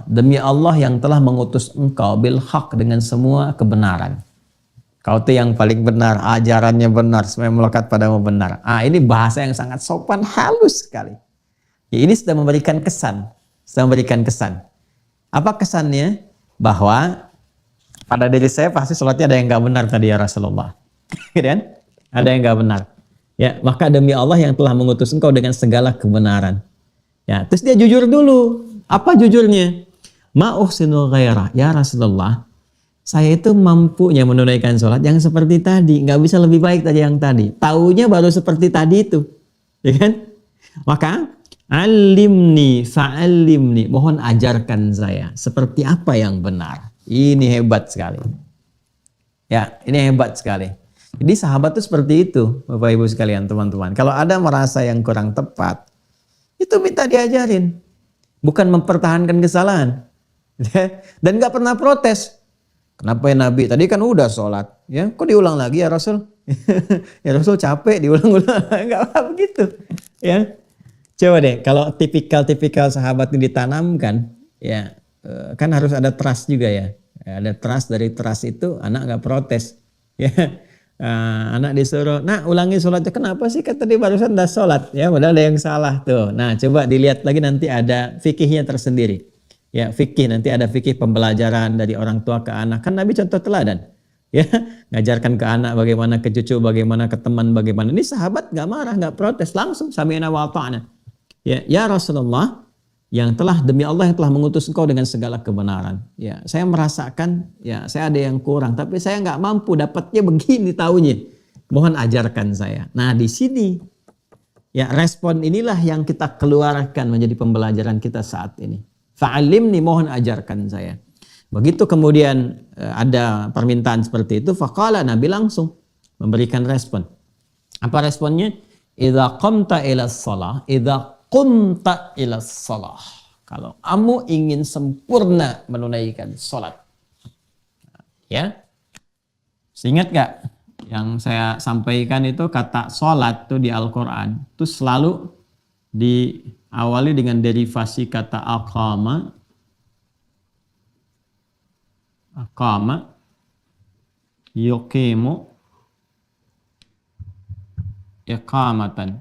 demi Allah yang telah mengutus engkau bil haqq dengan semua kebenaran. Kau itu yang paling benar, ajarannya benar, semua yang melekat padamu benar. Ini bahasa yang sangat sopan, halus sekali. Ya, ini sudah memberikan kesan. Apa kesannya? Bahwa pada diri saya pasti sholatnya ada yang gak benar tadi ya Rasulullah. Kan? Ada yang gak benar. Ya, maka demi Allah yang telah mengutus engkau dengan segala kebenaran. Ya, terus dia jujur dulu. Apa jujurnya? Ma uhsinu ghairah. Ya Rasulullah, saya itu mampunya menunaikan sholat yang seperti tadi, nggak bisa lebih baik dari yang tadi. Taunya baru seperti tadi itu, ya kan? Maka alimni fa'alimni, mohon ajarkan saya seperti apa yang benar. Ini hebat sekali. Ya, ini hebat sekali. Jadi sahabat itu seperti itu, Bapak Ibu sekalian, teman-teman. Kalau ada merasa yang kurang tepat, itu minta diajarin, bukan mempertahankan kesalahan. Dan nggak pernah protes. Kenapa ya Nabi? Tadi kan udah sholat, ya? Kok diulang lagi ya Rasul? Ya Rasul capek diulang-ulang, nggak apa begitu, ya? Coba deh, kalau tipikal sahabat ini ditanamkan, ya kan harus ada trust juga ya. Ada trust, dari trust itu anak nggak protes, ya. Anak disuruh, nah ulangi sholatnya, kenapa sih? Kan tadi barusan udah sholat, ya? Padahal ada yang salah tuh. Nah coba dilihat lagi, nanti ada fikihnya tersendiri. Ya, fikih, nanti ada fikih pembelajaran dari orang tua ke anak. Kan Nabi contoh teladan. Ya, ngajarkan ke anak bagaimana, ke cucu bagaimana, ke teman bagaimana. Ini sahabat nggak marah, nggak protes, langsung sami'na wa ata'na. Ya Rasulullah, yang telah, demi Allah yang telah mengutus engkau dengan segala kebenaran. Ya, saya merasakan, ya saya ada yang kurang, tapi saya nggak mampu, dapatnya begini taunya. Mohon ajarkan saya. Nah, di sini Ya, respon inilah yang kita keluarkan menjadi pembelajaran kita saat ini. Fa'alimni, mohon ajarkan saya. Begitu kemudian ada permintaan seperti itu, faqala, Nabi langsung memberikan respon. Apa responnya? Idza qumta ila shalah, idza qumta ila shalah. Kalau kamu ingin sempurna menunaikan salat. Ya. Ingat gak yang saya sampaikan itu kata salat tuh di Al-Qur'an itu selalu diawali dengan derivasi kata aqama, yuqimu, iqamatan.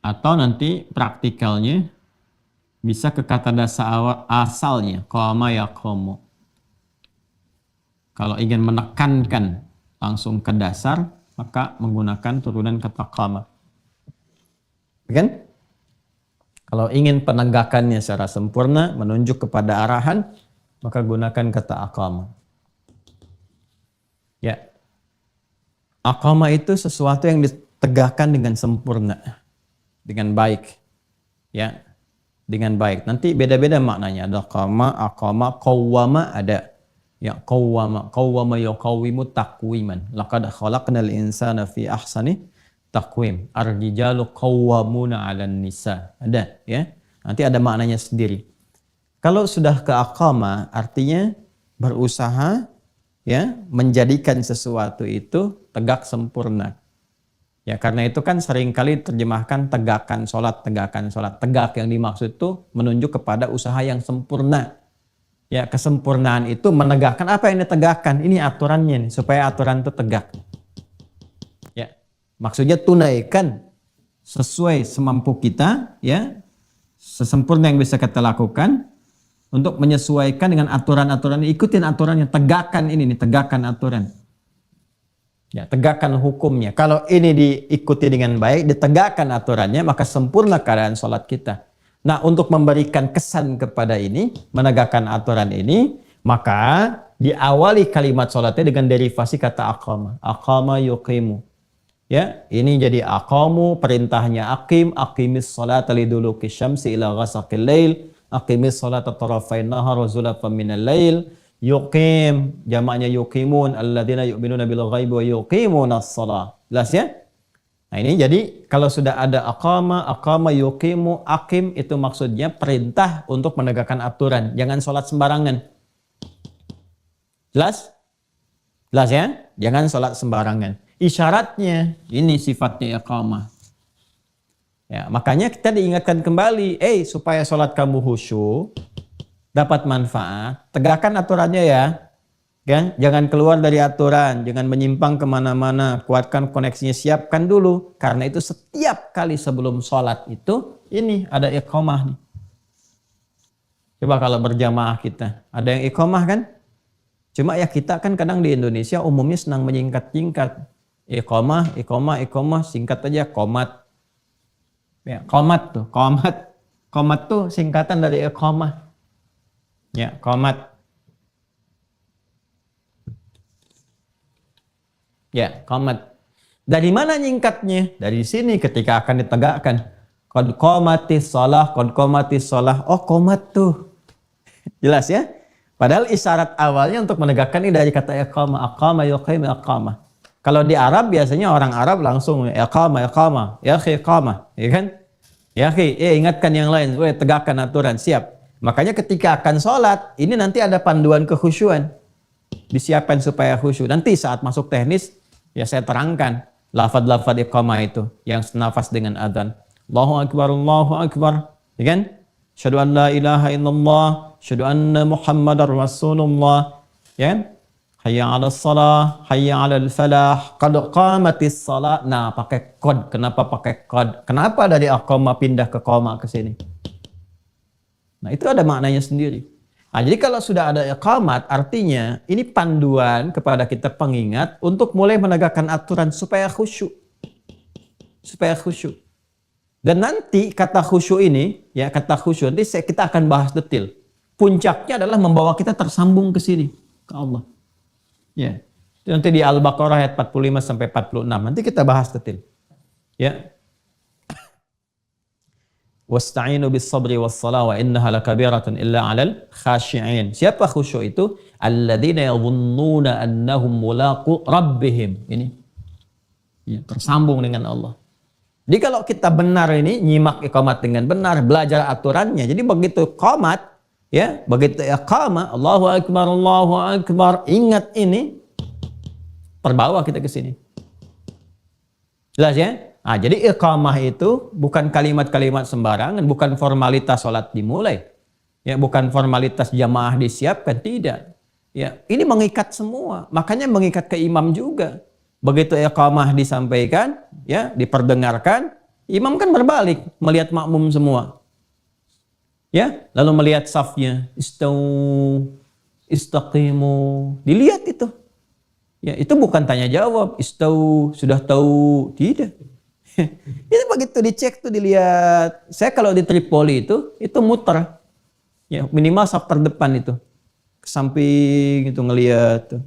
Atau nanti praktikalnya bisa ke kata dasar asalnya, qama yaqumu. Kalau ingin menekankan langsung ke dasar, maka menggunakan turunan kata qama. Kan? Kalau ingin penegakannya secara sempurna, menunjuk kepada arahan, maka gunakan kata aqama. Ya. Aqama itu sesuatu yang ditegakkan dengan sempurna, dengan baik. Ya. Dengan baik. Nanti beda-beda maknanya. Ada qama, aqama, qawwama ada. Ya, qawwama yuqawwimu taqwiman. Laqad khalaqnal insana fi ahsani taqwim. Ar-rijalu qawwamuna 'alan nisa. Ada, ya. Nanti ada maknanya sendiri. Kalau sudah ke aqama artinya berusaha, ya, menjadikan sesuatu itu tegak sempurna. Ya, karena itu kan seringkali terjemahkan tegakkan sholat. Tegak yang dimaksud itu menunjuk kepada usaha yang sempurna. Ya, kesempurnaan itu menegakkan apa yang ditegakkan. Ini aturannya nih, supaya aturan itu tegak. Ya, maksudnya tunaikan sesuai semampu kita, ya, sesempurna yang bisa kita lakukan untuk menyesuaikan dengan aturan-aturan. Ikutin aturannya, tegakkan ini nih, tegakkan aturan. Ya, tegakkan hukumnya. Kalau ini diikuti dengan baik, ditegakkan aturannya, maka sempurna keadaan sholat kita. Nah, untuk memberikan kesan kepada ini, menegakkan aturan ini, maka diawali kalimat sholatnya dengan derivasi kata aqama. Aqama yuqimu. Ya, ini jadi aqamu, perintahnya aqim, aqimis sholata liduluki syamsi ila ghasaqil lail, aqimis sholata tarafain nahar wa zulafan minal lail. Yuqim, jamaknya yuqimun, alladzina yu'minuna bil ghaibi wa yuqimunas shalah. Jelas ya? Nah, ini jadi kalau sudah ada aqama yuqimu, aqim itu maksudnya perintah untuk menegakkan aturan. Jangan sholat sembarangan. Jelas? Jelas ya? Jangan sholat sembarangan. Isyaratnya, ini sifatnya iqamah. Ya, makanya kita diingatkan kembali, supaya sholat kamu khusyuk, dapat manfaat, tegakkan aturannya ya. Kan? Jangan keluar dari aturan, jangan menyimpang kemana-mana, kuatkan koneksinya, siapkan dulu. Karena itu setiap kali sebelum sholat itu, ini ada iqamah nih. Coba kalau berjamaah kita, ada yang iqamah kan? Cuma ya kita kan kadang di Indonesia umumnya senang menyingkat-singkat. Iqamah, singkat aja, qomat. Ya, qomat tuh singkatan dari iqamah. Ya, qomat. Ya, qomat. Dari mana nyingkatnya? Dari sini ketika akan ditegakkan. Qad qomatis shalah. Oh, qomat tuh. Jelas ya? Padahal isyarat awalnya untuk menegakkan ini dari kata iqamah. Aqama yuqim iqamah. Kalau di Arab biasanya orang Arab langsung iqamah. Ya akhi, iqamah. Ya kan? Ya akhi, ingatkan yang lain. Tegakkan aturan. Siap. Makanya ketika akan sholat, ini nanti ada panduan kekhusyuan. Disiapkan supaya khusyuk. Nanti saat masuk teknis, ya saya terangkan lafad-lafad iqamah itu yang senafas dengan adzan. Allahu Akbar. Ya kan? Asyhadu an la ilaha illallah, asyhadu anna Muhammadar Rasulullah. Ya kan? Hayya 'alas shalah, hayya 'alal falah, qad qamatis shalah. Nah, pakai qad. Kenapa pakai qad? Kenapa dari aqamah pindah ke qama ke sini? Nah, itu ada maknanya sendiri. Nah, jadi kalau sudah ada iqamat, artinya ini panduan kepada kita pengingat untuk mulai menegakkan aturan supaya khusyuk. Dan nanti kata khusyuk ini, ya kata khusyuk nanti kita akan bahas detail. Puncaknya adalah membawa kita tersambung ke sini, ke Allah. Ya. Itu nanti di Al-Baqarah ayat 45 sampai 46. Nanti kita bahas detail. Ya. Wasta'inu bis sabri was salah wa innaha lakabiratun illa 'alal khashi'in. Siapa khusyuk itu? Alladzina yadhunnuna annahum mulaqu rabbihim. Ini ya, tersambung dengan Allah. Jadi kalau kita benar ini nyimak iqamat dengan benar, belajar aturannya. Jadi begitu qomat, ya, begitu iqamah, Allahu akbar, ingat ini, terbawa kita ke sini. Jelas ya? Nah, jadi iqamah itu bukan kalimat-kalimat sembarangan, bukan formalitas sholat dimulai, ya, bukan formalitas jamaah disiapkan, tidak. Ya, ini mengikat semua, makanya mengikat ke imam juga. Begitu iqamah disampaikan, ya, diperdengarkan, imam kan berbalik melihat makmum semua, ya, lalu melihat safnya, istaqimu, dilihat itu, ya, itu bukan tanya jawab, sudah tahu, tidak. Itu begitu dicek tuh dilihat. Saya kalau di Tripoli itu muter, ya, minimal saf terdepan itu, ke samping itu ngelihat tuh.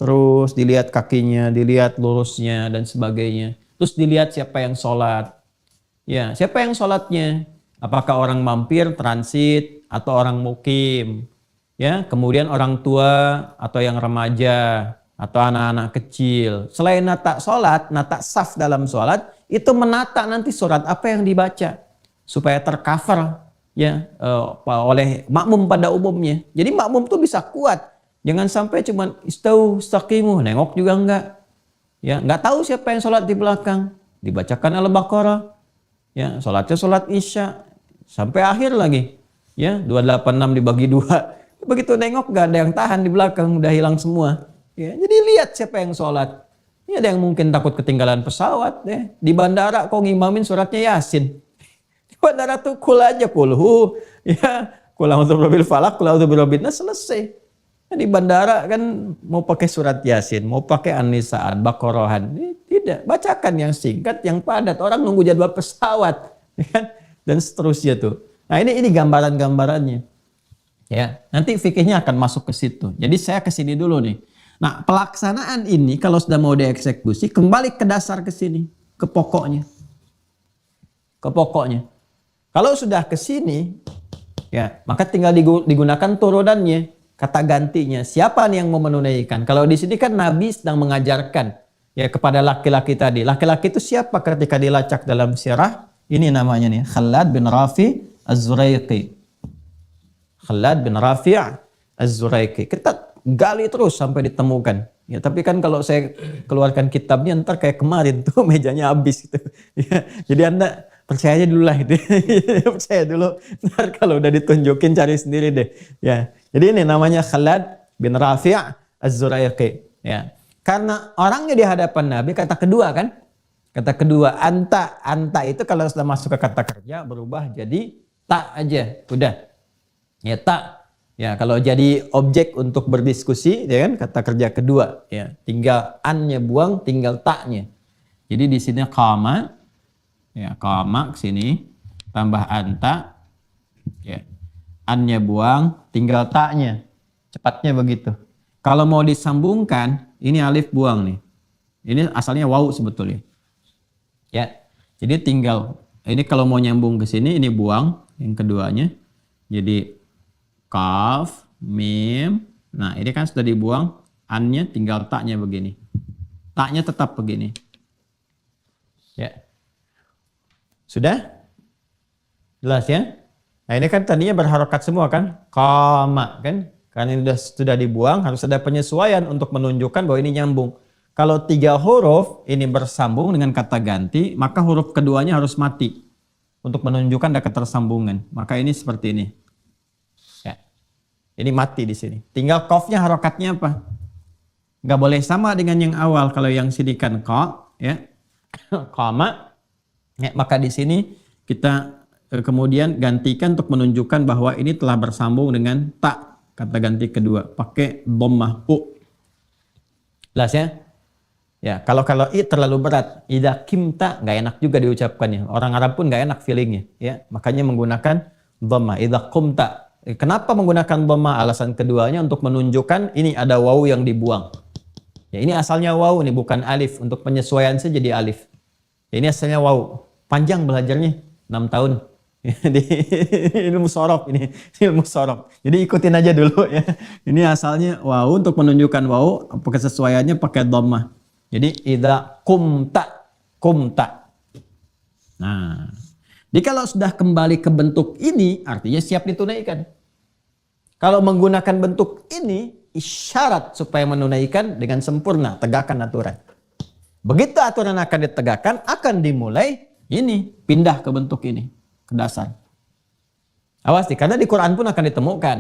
Terus dilihat kakinya, dilihat lurusnya dan sebagainya. Terus dilihat siapa yang sholat, ya, siapa yang sholatnya, apakah orang mampir, transit, atau orang mukim, ya, kemudian orang tua atau yang remaja atau anak-anak kecil. Selain nata sholat, nata saf dalam sholat, itu menata nanti surat apa yang dibaca supaya tercover, ya, oleh makmum pada umumnya. Jadi makmum tuh bisa kuat, jangan sampai cuman istaqimu, nengok juga enggak, ya, enggak tahu siapa yang sholat di belakang, dibacakan Al-Baqarah, ya, sholatnya sholat isya sampai akhir lagi, ya, 286 dibagi 2, begitu nengok enggak ada yang tahan di belakang, udah hilang semua, ya. Jadi lihat siapa yang sholat. Ini ada yang mungkin takut ketinggalan pesawat, ya. Di bandara kok ngimamin suratnya Yasin. Di bandara tuh kul aja, kulhu, ya, kul a'udzu birabbil falaq, kul a'udzu birabbin nas, selesai. Nah, di bandara kan mau pakai surat Yasin, mau pakai An-Nisa'an, Baqarahan, tidak, bacakan yang singkat, yang padat. Orang nunggu jadwal pesawat, ya kan? Dan seterusnya tuh. Nah, ini gambaran-gambarannya. Ya, nanti fikihnya akan masuk ke situ. Jadi saya ke sini dulu nih. Nah, pelaksanaan ini kalau sudah mau dieksekusi, kembali ke dasar ke sini, ke pokoknya. Ke pokoknya. Kalau sudah ke sini, ya, maka tinggal digunakan turunannya, kata gantinya. Siapa nih yang mau menunaikan? Kalau di sini kan Nabi sedang mengajarkan, ya, kepada laki-laki tadi. Laki-laki itu siapa ketika dilacak dalam sirah? Ini namanya nih, Khalad bin Rafi' Az-Zuraiqi. Khalad bin Rafi' Az-Zuraiqi. Kita gali terus sampai ditemukan. Ya, tapi kan kalau saya keluarkan kitabnya ntar kayak kemarin tuh mejanya habis gitu. Ya, jadi Anda percaya aja dulu lah itu. Percaya dulu. Ntar kalau udah ditunjukin cari sendiri deh. Ya. Jadi ini namanya Khalad bin Rafi' Az-Zuraiqi. Ya. Karena orangnya di hadapan Nabi, kata kedua kan? Kata kedua, anta. Anta itu kalau sudah masuk ke kata kerja berubah jadi tak aja. Udah. Ya, tak. Ya, kalau jadi objek untuk berdiskusi, ya kan, kata kerja kedua, ya, tinggal an-nya buang, tinggal ta-nya. Jadi di sini qama, ya, qama ke sini tambah anta, ya, an-nya buang, tinggal ta-nya. Cepatnya begitu. Kalau mau disambungkan, ini alif buang nih. Ini asalnya waw sebetulnya. Ya. Jadi tinggal ini kalau mau nyambung ke sini, ini buang yang keduanya. Jadi kaf, mim. Nah, ini kan sudah dibuang. An-nya tinggal taknya begini. Taknya tetap begini. Ya. Sudah? Jelas ya? Nah, ini kan tadinya berharokat semua kan? Qama kan? Karena ini sudah dibuang, harus ada penyesuaian untuk menunjukkan bahwa ini nyambung. Kalau 3 huruf ini bersambung dengan kata ganti, maka huruf keduanya harus mati untuk menunjukkan ada ketersambungan. Maka ini seperti ini. Ini mati di sini. Tinggal qafnya harokatnya apa? Nggak boleh sama dengan yang awal. Kalau yang sini kan qa, ya, qama. Ya, maka di sini kita kemudian gantikan untuk menunjukkan bahwa ini telah bersambung dengan ta, kata ganti kedua. Pakai dhammah u. Jelas ya? Ya, kalau i terlalu berat, idza kimta, nggak enak juga diucapkannya. Orang Arab pun nggak enak feelingnya. Ya, makanya menggunakan dhammah. Idza qumta. Kenapa menggunakan dhammah? Alasan keduanya untuk menunjukkan ini ada waw yang dibuang. Ya, ini asalnya waw nih, bukan alif. Untuk penyesuaian saja jadi alif. Ya, ini asalnya waw. Panjang belajarnya, 6 tahun. Di ilmu sorof ini, ilmu sorof. Jadi ikutin aja dulu ya. Ini asalnya waw, untuk menunjukkan waw, kesesuaiannya pakai dhammah. Jadi idza qumta, qumta. Nah, jadi kalau sudah kembali ke bentuk ini, artinya siap ditunaikan. Kalau menggunakan bentuk ini, isyarat supaya menunaikan dengan sempurna, tegakkan aturan. Begitu aturan akan ditegakkan, akan dimulai ini, pindah ke bentuk ini, ke dasar. Awas nih, karena di Quran pun akan ditemukan.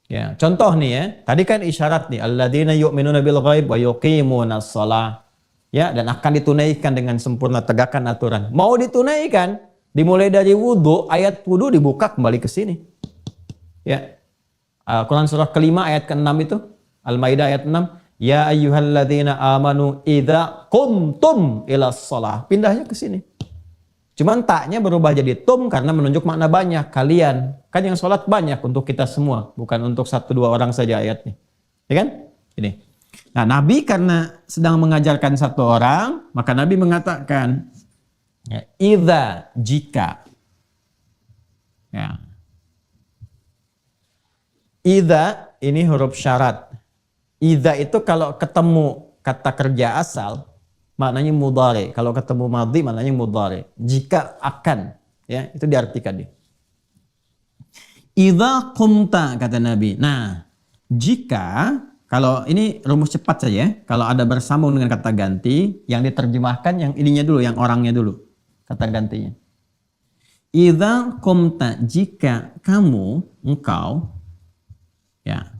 Ya, contoh nih ya, tadi kan isyarat nih, alladzina yu'minuna bil ghaib wa yuqimunas shalah. Ya, dan akan ditunaikan dengan sempurna, tegakkan aturan. Mau ditunaikan, dimulai dari wudu, ayat wudu dibuka kembali ke sini. Ya. Quran surah kelima ayat ke-6 itu, Al-Maidah ayat 6, ya ayyuhalladzina amanu idza qumtum ilas shalah. Pindahnya ke sini. Cuman taknya berubah jadi tum karena menunjuk makna banyak, kalian. Kan yang sholat banyak untuk kita semua, bukan untuk 1-2 orang saja ayatnya. Ya kan? Ini. Nah, Nabi karena sedang mengajarkan 1 orang, maka Nabi mengatakan, ya, idza, jika. Ya. Idza ini huruf syarat. Idza itu kalau ketemu kata kerja asal maknanya mudhari. Kalau ketemu madhi maknanya mudhari. Jika akan, ya, itu diartikan dia. Idza qumta kata Nabi. Nah, jika kalau ini rumus cepat saja, kalau ada bersambung dengan kata ganti, yang diterjemahkan yang ininya dulu, yang orangnya dulu, kata gantinya. Idza qumta, jika kamu, engkau. Ya,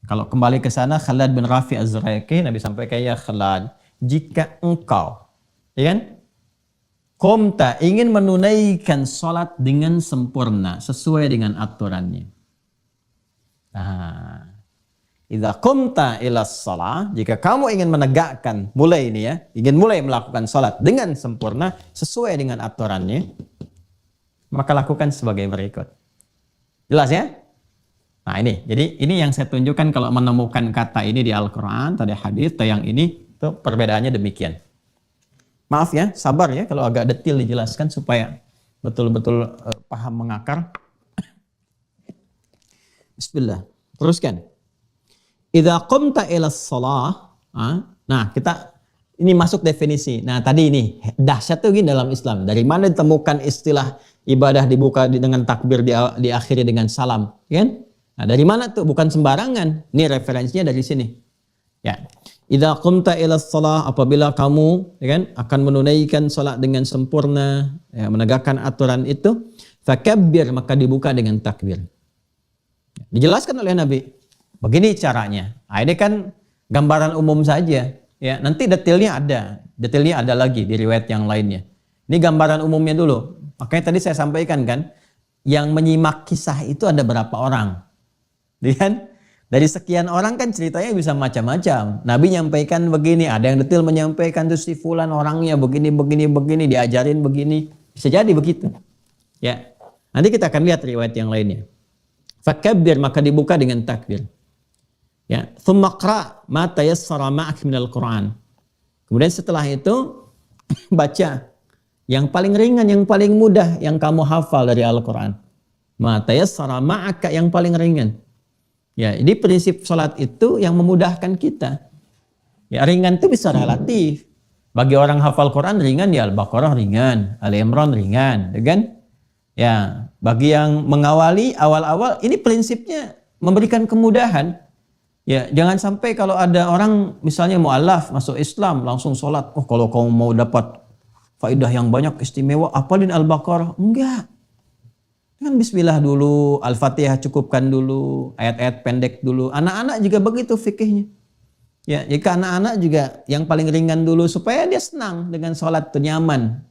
kalau kembali ke sana Khalad bin Rafi Az-Zuraiki, Nabi sampaikan, ya Khalad, jika engkau, ya kan, qumta, ingin menunaikan sholat dengan sempurna sesuai dengan aturannya. Nah, idza qumta ilas shalah, jika kamu ingin menegakkan, mulai ini ya, ingin mulai melakukan sholat dengan sempurna sesuai dengan aturannya, maka lakukan sebagai berikut. Jelas ya? Nah ini, jadi ini yang saya tunjukkan kalau menemukan kata ini di Al-Quran, tadi hadis, atau yang ini, itu perbedaannya demikian. Maaf ya, sabar ya kalau agak detail dijelaskan supaya betul-betul paham mengakar. Bismillah, teruskan. Idza qumta ilas shalah, nah kita ini masuk definisi. Nah tadi ini dahsyat tuh gini dalam Islam. Dari mana ditemukan istilah ibadah dibuka dengan takbir, diakhiri dengan salam, kan? Nah, dari mana tuh? Bukan sembarangan. Ini referensinya dari sini. Ya. Idza qumta ilas shalah, apabila kamu, ya kan, akan menunaikan salat dengan sempurna, ya, menegakkan aturan itu, fakabbir, maka dibuka dengan takbir. Dijelaskan oleh Nabi. Begini caranya. Nah, ini kan gambaran umum saja. Ya, nanti detailnya ada lagi di riwayat yang lainnya. Ini gambaran umumnya dulu. Makanya tadi saya sampaikan kan, yang menyimak kisah itu ada berapa orang. Dan dari sekian orang kan ceritanya bisa macam-macam. Nabi nyampaikan begini, ada yang detail menyampaikan tuh si fulan orangnya begini, diajarin begini. Bisa jadi begitu. Ya. Nanti kita akan lihat riwayat yang lainnya. Fakabbir, maka dibuka dengan takbir. Ya, tsumma qra' ma tayassara ma'ak minal Qur'an. Kemudian setelah itu baca yang paling ringan, yang paling mudah yang kamu hafal dari Al-Qur'an. Ma tayassara ma'aka, yang paling ringan. Ya, ini prinsip sholat itu yang memudahkan kita. Ya, ringan itu bisa relatif. Bagi orang hafal Quran ringan, ya Al-Baqarah ringan, Al-Imran ringan, kan? Ya, bagi yang mengawali awal-awal, ini prinsipnya memberikan kemudahan. Ya, jangan sampai kalau ada orang misalnya mu'alaf masuk Islam langsung sholat. Oh, kalau kamu mau dapat faidah yang banyak istimewa, apalin Al-Baqarah. Enggak. Kan bismillah dulu, Al-Fatihah cukupkan dulu, ayat-ayat pendek dulu. Anak-anak juga begitu fikihnya. Ya, jika anak-anak juga yang paling ringan dulu supaya dia senang dengan sholat itu, nyaman,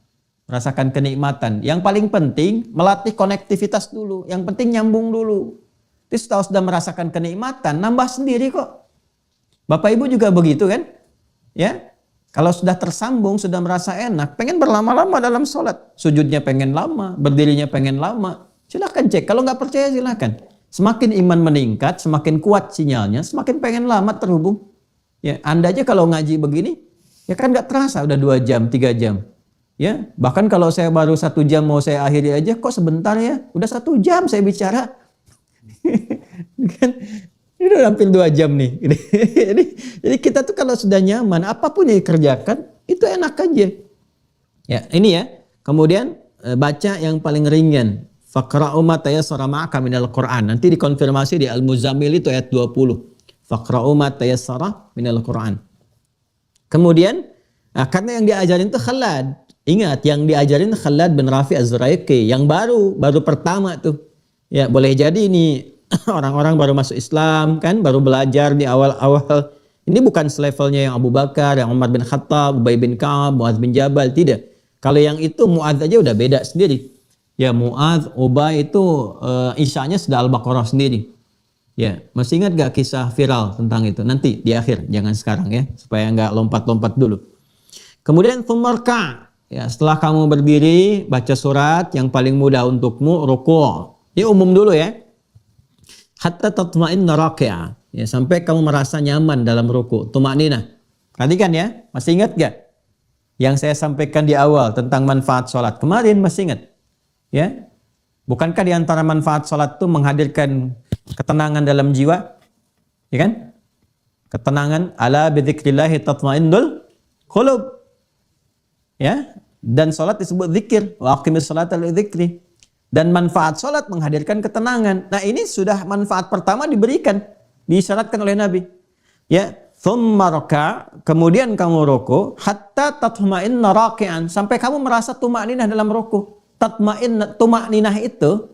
merasakan kenikmatan. Yang paling penting melatih konektivitas dulu. Yang penting nyambung dulu. Terus setelah sudah merasakan kenikmatan, nambah sendiri kok. Bapak Ibu juga begitu kan? Ya, kalau sudah tersambung, sudah merasa enak, pengen berlama-lama dalam sholat. Sujudnya pengen lama, berdirinya pengen lama. Silahkan cek, kalau nggak percaya silahkan. Semakin iman meningkat, semakin kuat sinyalnya, semakin pengen lama terhubung. Ya, Anda aja kalau ngaji begini, ya kan nggak terasa udah 2 jam, 3 jam. Ya, bahkan kalau saya baru 1 jam mau saya akhiri aja, kok sebentar ya, udah 1 jam saya bicara. Kan, ini udah hampir 2 jam nih. Jadi kita tuh kalau sudah nyaman, apapun yang dikerjakan, itu enak aja. Ya, ini ya. Kemudian baca yang paling ringan. Faqra'u ma tayassara ma'aka minal Qur'an. Nanti dikonfirmasi di Al-Muzammil itu ayat 20. Faqra'u ma tayassara minal Qur'an. Kemudian, karena yang diajarin itu Khalad. Ingat, yang diajarin Khalad bin Rafi Az-Zuraiki. Yang baru pertama tuh. Ya, boleh jadi ini orang-orang baru masuk Islam kan, baru belajar di awal-awal. Ini bukan selevelnya yang Abu Bakar, yang Umar bin Khattab, Ubay bin Ka'ab, Mu'adz bin Jabal, tidak. Kalau yang itu Mu'adz aja udah beda sendiri. Ya, Mu'adz, Ubay itu isyanya sudah Al-Baqarah sendiri. Ya, masih ingat gak kisah viral tentang itu? Nanti di akhir, jangan sekarang ya, supaya nggak lompat-lompat dulu. Kemudian thumarka, ya setelah kamu berdiri baca surat yang paling mudah untukmu ruku'. Ini umum dulu ya. Hatta tatma'inna raki'a, ya sampai kamu merasa nyaman dalam ruku'. Tuma'ninah. Perhatikan ya, masih ingat gak yang saya sampaikan di awal tentang manfaat sholat? Kemarin masih ingat? Ya, bukankah di antara manfaat sholat itu menghadirkan ketenangan dalam jiwa, ya kan? Ketenangan, ala bidzikrillahi tatmainnul qulub. Ya, dan salat disebut zikir, wa aqimis sholata lidzikri. Dan manfaat salat menghadirkan ketenangan. Nah, ini sudah manfaat pertama diberikan, disyaratkan oleh Nabi. Ya, tsumma raka, kemudian kamu ruku, hatta tatma'inna raki'an, sampai kamu merasa tumakninah dalam ruku. Tumakninah itu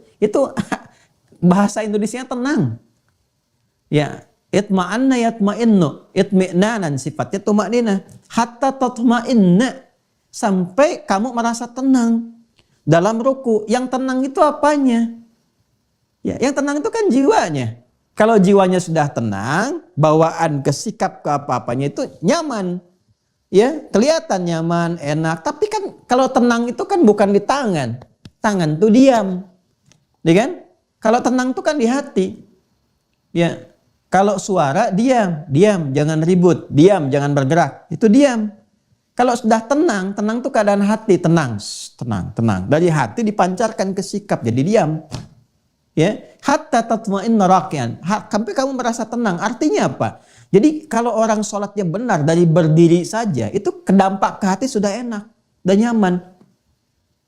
bahasa Indonesia tenang. Ya, itma'anna yatma'innu, itmi'nanan sifatnya tumakninah. Hatta tatma'inna, sampai kamu merasa tenang dalam ruku. Yang tenang itu apanya? Ya, yang tenang itu kan jiwanya. Kalau jiwanya sudah tenang, bawaan ke sikap ke apa-apanya itu nyaman. Ya, kelihatan nyaman, enak. Tapi kan kalau tenang itu kan bukan di tangan. Tangan tuh diam. Ya kan? Kalau tenang tuh kan di hati. Ya. Kalau suara diam, jangan ribut, diam, jangan bergerak. Itu diam. Kalau sudah tenang, tenang tuh keadaan hati, tenang. Tenang. Dari hati dipancarkan ke sikap, jadi diam. Ya, hatta tatma'inna raki'an. Sampai kamu merasa tenang. Artinya apa? Jadi kalau orang sholatnya benar dari berdiri saja, itu kedampak ke hati sudah enak dan nyaman.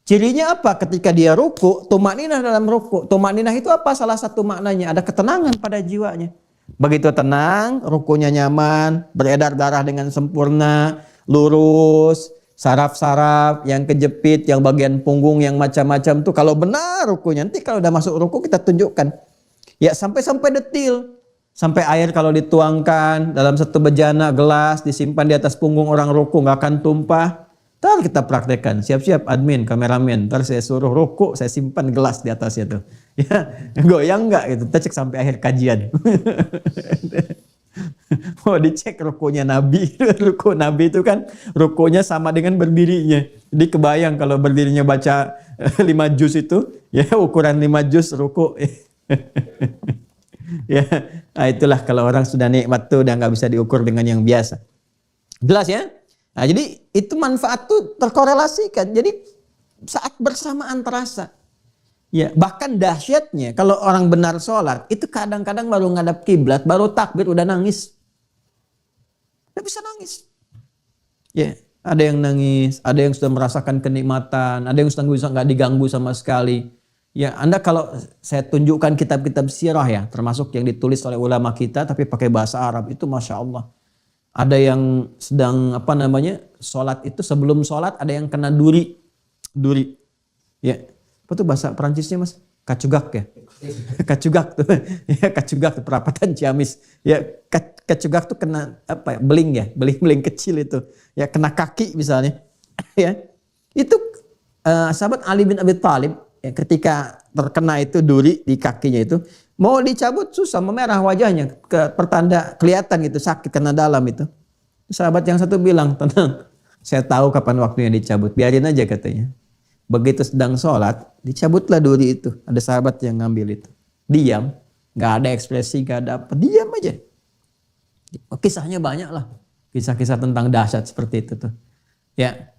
Cirinya apa? Ketika dia ruku, tumakninah dalam ruku. Tumakninah itu apa? Salah satu maknanya ada ketenangan pada jiwanya. Begitu tenang, rukunya nyaman, beredar darah dengan sempurna, lurus, saraf-saraf yang kejepit, yang bagian punggung yang macam-macam tuh kalau benar rukunya. Nanti kalau udah masuk ruku kita tunjukkan. Ya, sampai detil. Sampai air kalau dituangkan dalam satu bejana gelas disimpan di atas punggung orang ruku nggak akan tumpah. Ntar kita praktekkan, siap-siap admin, kameramen. Ntar saya suruh ruku, saya simpan gelas di atasnya tuh. Ya, goyang nggak gitu. Kita cek sampai akhir kajian. Mau dicek rukunya Nabi. Ruku Nabi itu kan rukunya sama dengan berdirinya. Jadi kebayang kalau berdirinya baca 5 juz itu, ya ukuran 5 juz ruku. Ya, nah itulah kalau orang sudah nikmat tuh udah nggak bisa diukur dengan yang biasa. Jelas ya? Nah, jadi itu manfaat tuh terkorelasikan. Jadi saat bersamaan terasa. Ya, bahkan dahsyatnya kalau orang benar sholat itu kadang-kadang baru ngadap kiblat, baru takbir udah nangis. Nggak bisa nangis. Ya, ada yang nangis, ada yang sudah merasakan kenikmatan, ada yang sudah nggak diganggu sama sekali. Ya, Anda kalau saya tunjukkan kitab-kitab sirah ya, termasuk yang ditulis oleh ulama kita tapi pakai bahasa Arab, itu Masya Allah. Ada yang sedang sholat itu sebelum sholat ada yang kena duri. Ya, apa tuh bahasa Perancisnya Mas? Kacugak ya? Kacugak tuh. Ya, kacugak tuh perapatan Ciamis. Ya, kacugak tuh kena beling ya, beling kecil itu. Ya, kena kaki misalnya. Ya. Itu sahabat Ali bin Abi Thalib ya, ketika terkena itu duri di kakinya itu, mau dicabut susah, memerah wajahnya, pertanda kelihatan gitu sakit karena dalam itu. Sahabat yang satu bilang, tenang, saya tahu kapan waktunya dicabut, biarin aja katanya. Begitu sedang sholat, dicabutlah duri itu. Ada sahabat yang ngambil itu, diam, nggak ada ekspresi, nggak ada apa, diam aja. Kisahnya banyak lah. Kisah-kisah tentang dahsyat seperti itu tuh. Ya.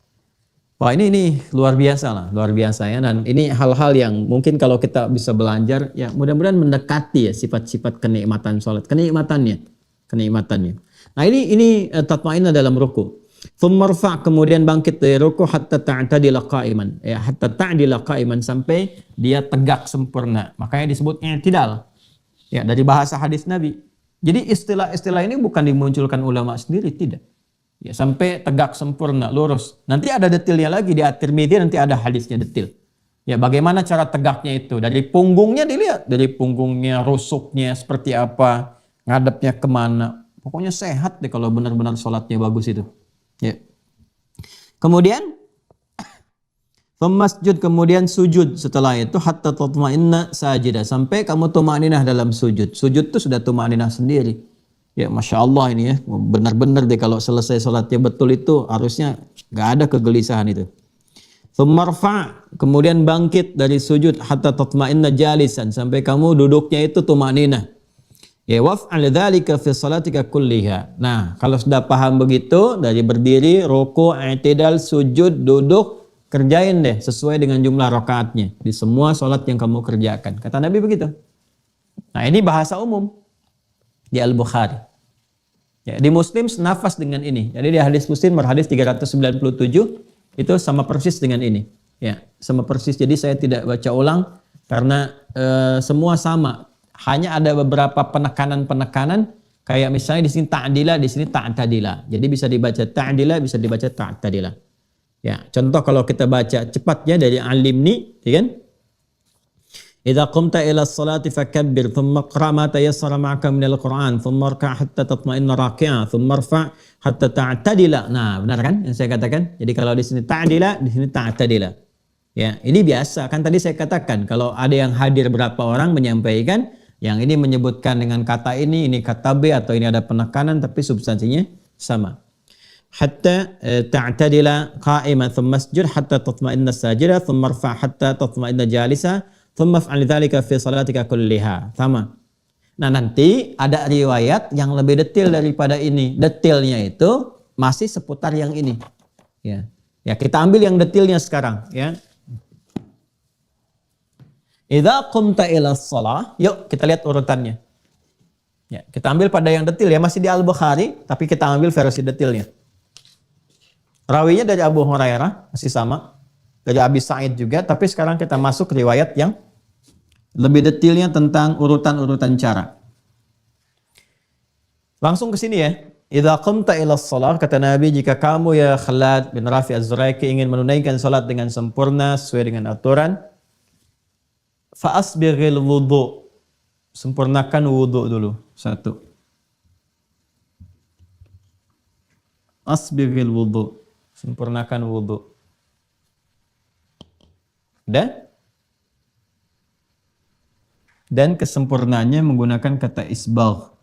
Wah ini luar biasa lah, luar biasa ya. Dan ini hal-hal yang mungkin kalau kita bisa belajar, ya mudah-mudahan mendekati ya sifat-sifat kenikmatan sholat, kenikmatannya. Nah ini tatma'inna dalam ruku. Thummarfa, kemudian bangkit dari ruku hatta ta'tadila qa'iman. Ya, hatta ta'dila qa'iman, sampai dia tegak sempurna. Makanya disebut i'tidal. Ya, dari bahasa hadis Nabi. Jadi istilah-istilah ini bukan dimunculkan ulama sendiri, tidak. Ya, sampai tegak sempurna, lurus. Nanti ada detailnya lagi di At-Tirmidzi, nanti ada hadisnya detail. Ya, bagaimana cara tegaknya itu? Dari punggungnya dilihat, dari punggungnya, rusuknya seperti apa, ngadepnya kemana. Pokoknya sehat deh kalau benar-benar sholatnya bagus itu. Ya. Kemudian masjud, kemudian sujud setelah itu hatta tatma'inna sajidah, sampai kamu tumaninah dalam sujud. Sujud itu sudah tumaninah sendiri. Ya Masya Allah ini ya, benar-benar deh kalau selesai sholatnya betul itu harusnya nggak ada kegelisahan itu. Thummarfa, kemudian bangkit dari sujud hatta tatma'inna jalisan, sampai kamu duduknya itu tumaninah. Ya waf'al dzalika fi salatika kulliha. Nah, kalau sudah paham begitu, dari berdiri, ruku', i'tidal, sujud, duduk, kerjain deh sesuai dengan jumlah rakaatnya di semua sholat yang kamu kerjakan. Kata Nabi begitu. Nah ini bahasa umum di Al-Bukhari. Ya, di Muslim senafas dengan ini. Jadi di hadis Muslim hadis 397 itu sama persis dengan ini. Ya, sama persis. Jadi saya tidak baca ulang karena semua sama. Hanya ada beberapa penekanan-penekanan kayak misalnya di sini ta'dila, di sini ta'tadila. Jadi bisa dibaca ta'dila, bisa dibaca ta'tadila. Ya, contoh kalau kita baca cepatnya dari Alimni, ya kan? Idza qumta ila as-salati fakabbir, thumma qra' ma tayassara ma'aka min al-Qur'an, thumma rka' hatta tatma'inna raki'a, thumma rfa' hatta ta'tadila. Nah, benar kan yang saya katakan? Jadi kalau di sini ta'dila, di sini ta'tadila. Ya, ini biasa. Kan tadi saya katakan kalau ada yang hadir berapa orang menyampaikan, yang ini menyebutkan dengan kata ini kata B, atau ini ada penekanan tapi substansinya sama. Hatta ta'tadila qa'iman thumma asjud hatta tatma'inna sajida thumma irfa' hatta tatma'inna jalisa thumma fa'al dzalika fi salatika kulliha. Sama. Nah, nanti ada riwayat yang lebih detail daripada ini. Detailnya itu masih seputar yang ini. Ya. Ya, kita ambil yang detailnya sekarang, ya. Idza qumta ila shalah, yuk kita lihat urutannya. Ya, kita ambil pada yang detail ya, masih di Al-Bukhari tapi kita ambil versi detailnya. Rawinya dari Abu Hurairah, masih sama. Dari Abi Sa'id juga, tapi sekarang kita masuk riwayat yang lebih detailnya tentang urutan-urutan cara. Langsung ke sini ya. Idza qumta ila shalah, kata Nabi, jika kamu ya Khalad bin Rafi Az-Zuraiki ingin menunaikan salat dengan sempurna sesuai dengan aturan, fa asbighil wudu. Sempurnakan wudu dulu. Satu. Asbighil wudu. Sempurnakan wudu. Dan kesempurnaannya menggunakan kata isbagh.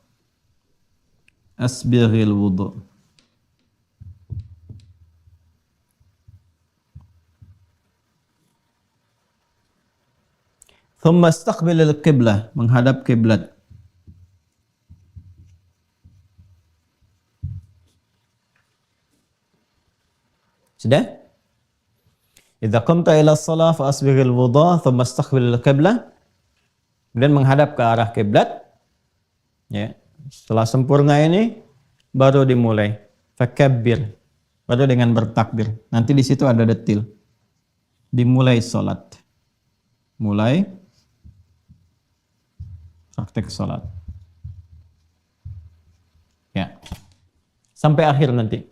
Asbighil wudu. Thumma istaqbil al-qiblah, menghadap kiblat. Sudah? Idza qumta ila shalah fa asbighil wudu thumma istaqbil al-qiblah. Kemudian menghadap ke arah kiblat. Ya. Setelah sempurna ini baru dimulai. Fakabbir. Baru dengan bertakbir. Nanti di situ ada detil. Dimulai salat. Mulai praktek salat. Ya. Sampai akhir nanti.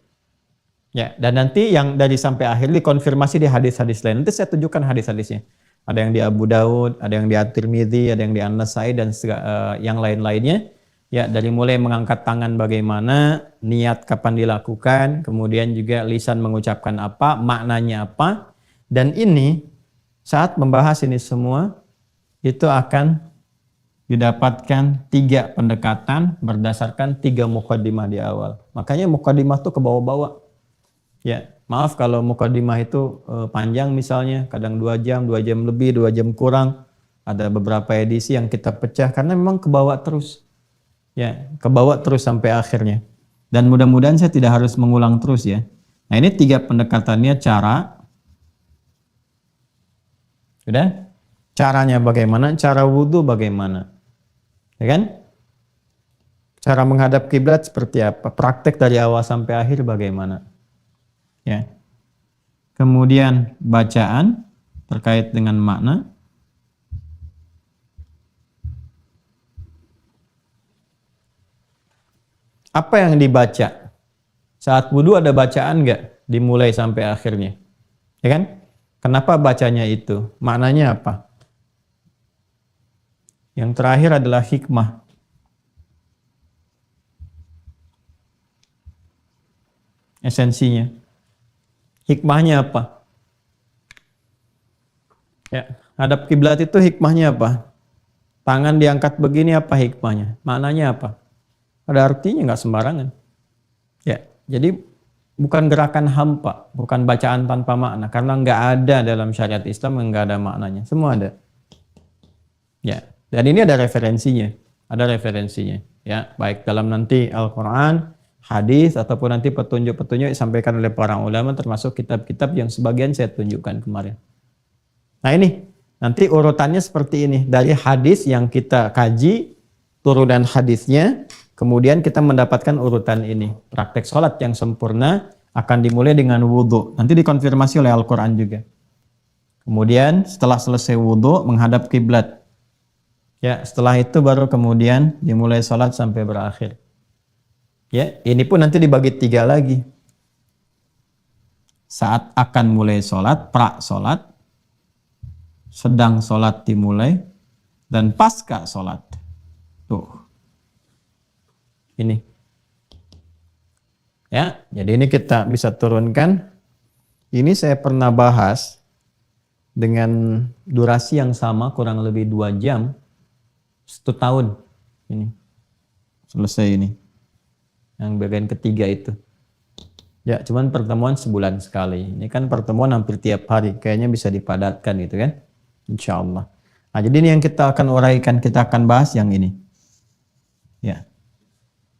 Ya, dan nanti yang dari sampai akhir dikonfirmasi di hadis-hadis lain. Nanti saya tunjukkan hadis-hadisnya. Ada yang di Abu Daud, ada yang di At-Tirmidzi, ada yang di An-Nasai, dan yang lain-lainnya. Ya, dari mulai mengangkat tangan bagaimana, niat kapan dilakukan, kemudian juga lisan mengucapkan apa, maknanya apa. Dan ini, saat membahas ini semua, itu akan didapatkan 3 pendekatan berdasarkan 3 muqaddimah di awal. Makanya muqaddimah itu ke bawah-bawah. Ya, maaf kalau muqaddimah itu panjang misalnya, kadang 2 jam lebih, 2 jam kurang. Ada beberapa edisi yang kita pecah karena memang ke bawah terus. Ya, kebawa terus sampai akhirnya. Dan mudah-mudahan saya tidak harus mengulang terus ya. Nah, ini 3 pendekatannya cara. Sudah? Caranya bagaimana? Cara wudhu bagaimana? Ya kan? Cara menghadap kiblat seperti apa? Praktek dari awal sampai akhir bagaimana? Ya. Kemudian bacaan terkait dengan makna. Apa yang dibaca? Saat wudhu ada bacaan nggak? Dimulai sampai akhirnya. Ya kan? Kenapa bacanya itu? Maknanya apa? Yang terakhir adalah hikmah. Esensinya. Hikmahnya apa? Ya, hadap kiblat itu hikmahnya apa? Tangan diangkat begini apa hikmahnya? Maknanya apa? Ada artinya nggak sembarangan. Ya, jadi bukan gerakan hampa, bukan bacaan tanpa makna, karena nggak ada dalam syariat Islam, nggak ada maknanya. Semua ada. Ya, dan ini ada referensinya, ya, baik dalam nanti Al-Quran, hadis ataupun nanti petunjuk-petunjuk disampaikan oleh para ulama, termasuk kitab-kitab yang sebagian saya tunjukkan kemarin. Nah ini nanti urutannya seperti ini, dari hadis yang kita kaji, turunan hadisnya, kemudian kita mendapatkan urutan ini. Praktek sholat yang sempurna akan dimulai dengan wudhu, nanti dikonfirmasi oleh Al-Quran juga. Kemudian setelah selesai wudhu menghadap kiblat. Ya, setelah itu baru kemudian dimulai sholat sampai berakhir. Ya, ini pun nanti dibagi 3 lagi. Saat akan mulai sholat, pra sholat, sedang sholat dimulai, dan pasca sholat. Tuh. Ini. Ya, jadi ini kita bisa turunkan. Ini saya pernah bahas dengan durasi yang sama, kurang lebih 2 jam. 1 tahun ini selesai ini yang bagian ketiga itu ya, cuman pertemuan sebulan sekali. Ini kan pertemuan hampir tiap hari, kayaknya bisa dipadatkan gitu kan, insya Allah. Nah, jadi ini yang kita akan uraikan, kita akan bahas yang ini ya,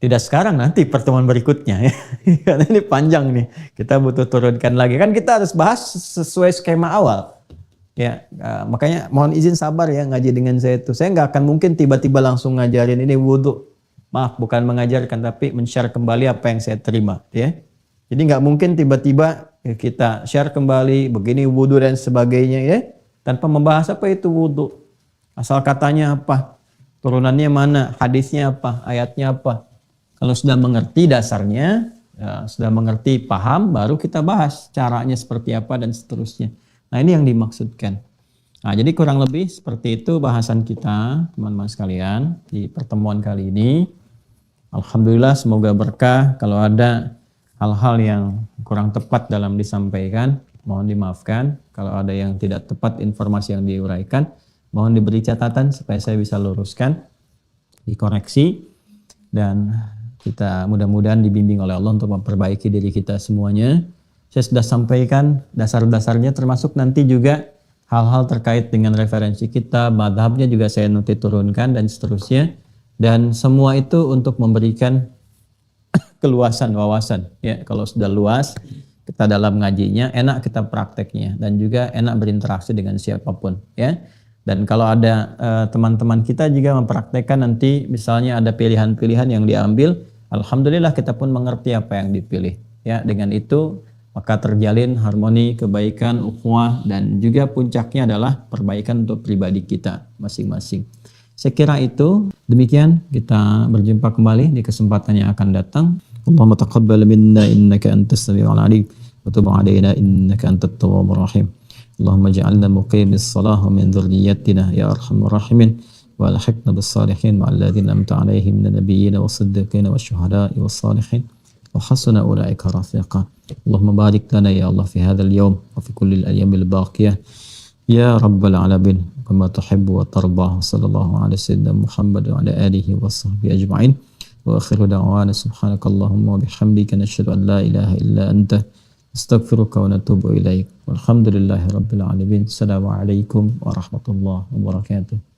tidak sekarang, nanti pertemuan berikutnya ya. Karena ini panjang nih, kita butuh turunkan lagi, kan kita harus bahas sesuai skema awal. Ya, makanya mohon izin sabar ya ngaji dengan saya itu. Saya nggak akan mungkin tiba-tiba langsung ngajarin ini wudhu. Maaf, bukan mengajarkan, tapi men-share kembali apa yang saya terima. Ya, jadi nggak mungkin tiba-tiba kita share kembali begini wudhu dan sebagainya ya, tanpa membahas apa itu wudhu. Asal katanya apa, turunannya mana, hadisnya apa, ayatnya apa. Kalau sudah mengerti dasarnya, ya, sudah mengerti, paham, baru kita bahas caranya seperti apa dan seterusnya. Nah, ini yang dimaksudkan. Nah, jadi kurang lebih seperti itu bahasan kita, teman-teman sekalian, di pertemuan kali ini. Alhamdulillah, semoga berkah. Kalau ada hal-hal yang kurang tepat dalam disampaikan, mohon dimaafkan. Kalau ada yang tidak tepat informasi yang diuraikan, mohon diberi catatan supaya saya bisa luruskan, dikoreksi, dan kita mudah-mudahan dibimbing oleh Allah untuk memperbaiki diri kita semuanya. Saya sudah sampaikan dasar-dasarnya, termasuk nanti juga hal-hal terkait dengan referensi kita, madhabnya juga saya nanti turunkan dan seterusnya. Dan semua itu untuk memberikan keluasan wawasan. Ya, kalau sudah luas kita dalam ngajinya, enak kita prakteknya dan juga enak berinteraksi dengan siapapun. Ya. Dan kalau ada teman-teman kita juga mempraktekkan, nanti misalnya ada pilihan-pilihan yang diambil, alhamdulillah kita pun mengerti apa yang dipilih. Ya, dengan itu maka terjalin harmoni, kebaikan, ukhuwah, dan juga puncaknya adalah perbaikan untuk pribadi kita masing-masing. Saya kira itu, demikian kita berjumpa kembali di kesempatan yang akan datang. Allahumma taqabbal minna innaka antas samiul alim wa tub alaina innaka antat tawwabur rahim. Allahumma ja'alna muqimis salah wa min dhurriyyatina ya arhamar rahimin wa alhiqna bis salihin wa alladhina amta alaihim minan nabiyyin was-siddiqin wasyuhada'i was-salihin. وحسن أولئك رفيقا اللهم بارك لنا يا الله في هذا اليوم وفي كل الأيام الباقية يا رب العالمين كما تحب وترضى صلى الله على سيدنا محمد وعلى آله وصحبه أجمعين وآخر دعوانا سبحانك اللهم وبحمدك نشهد أن لا إله إلا أنت نستغفرك ونتوب إليك والحمد لله رب العالمين السلام عليكم ورحمة الله وبركاته.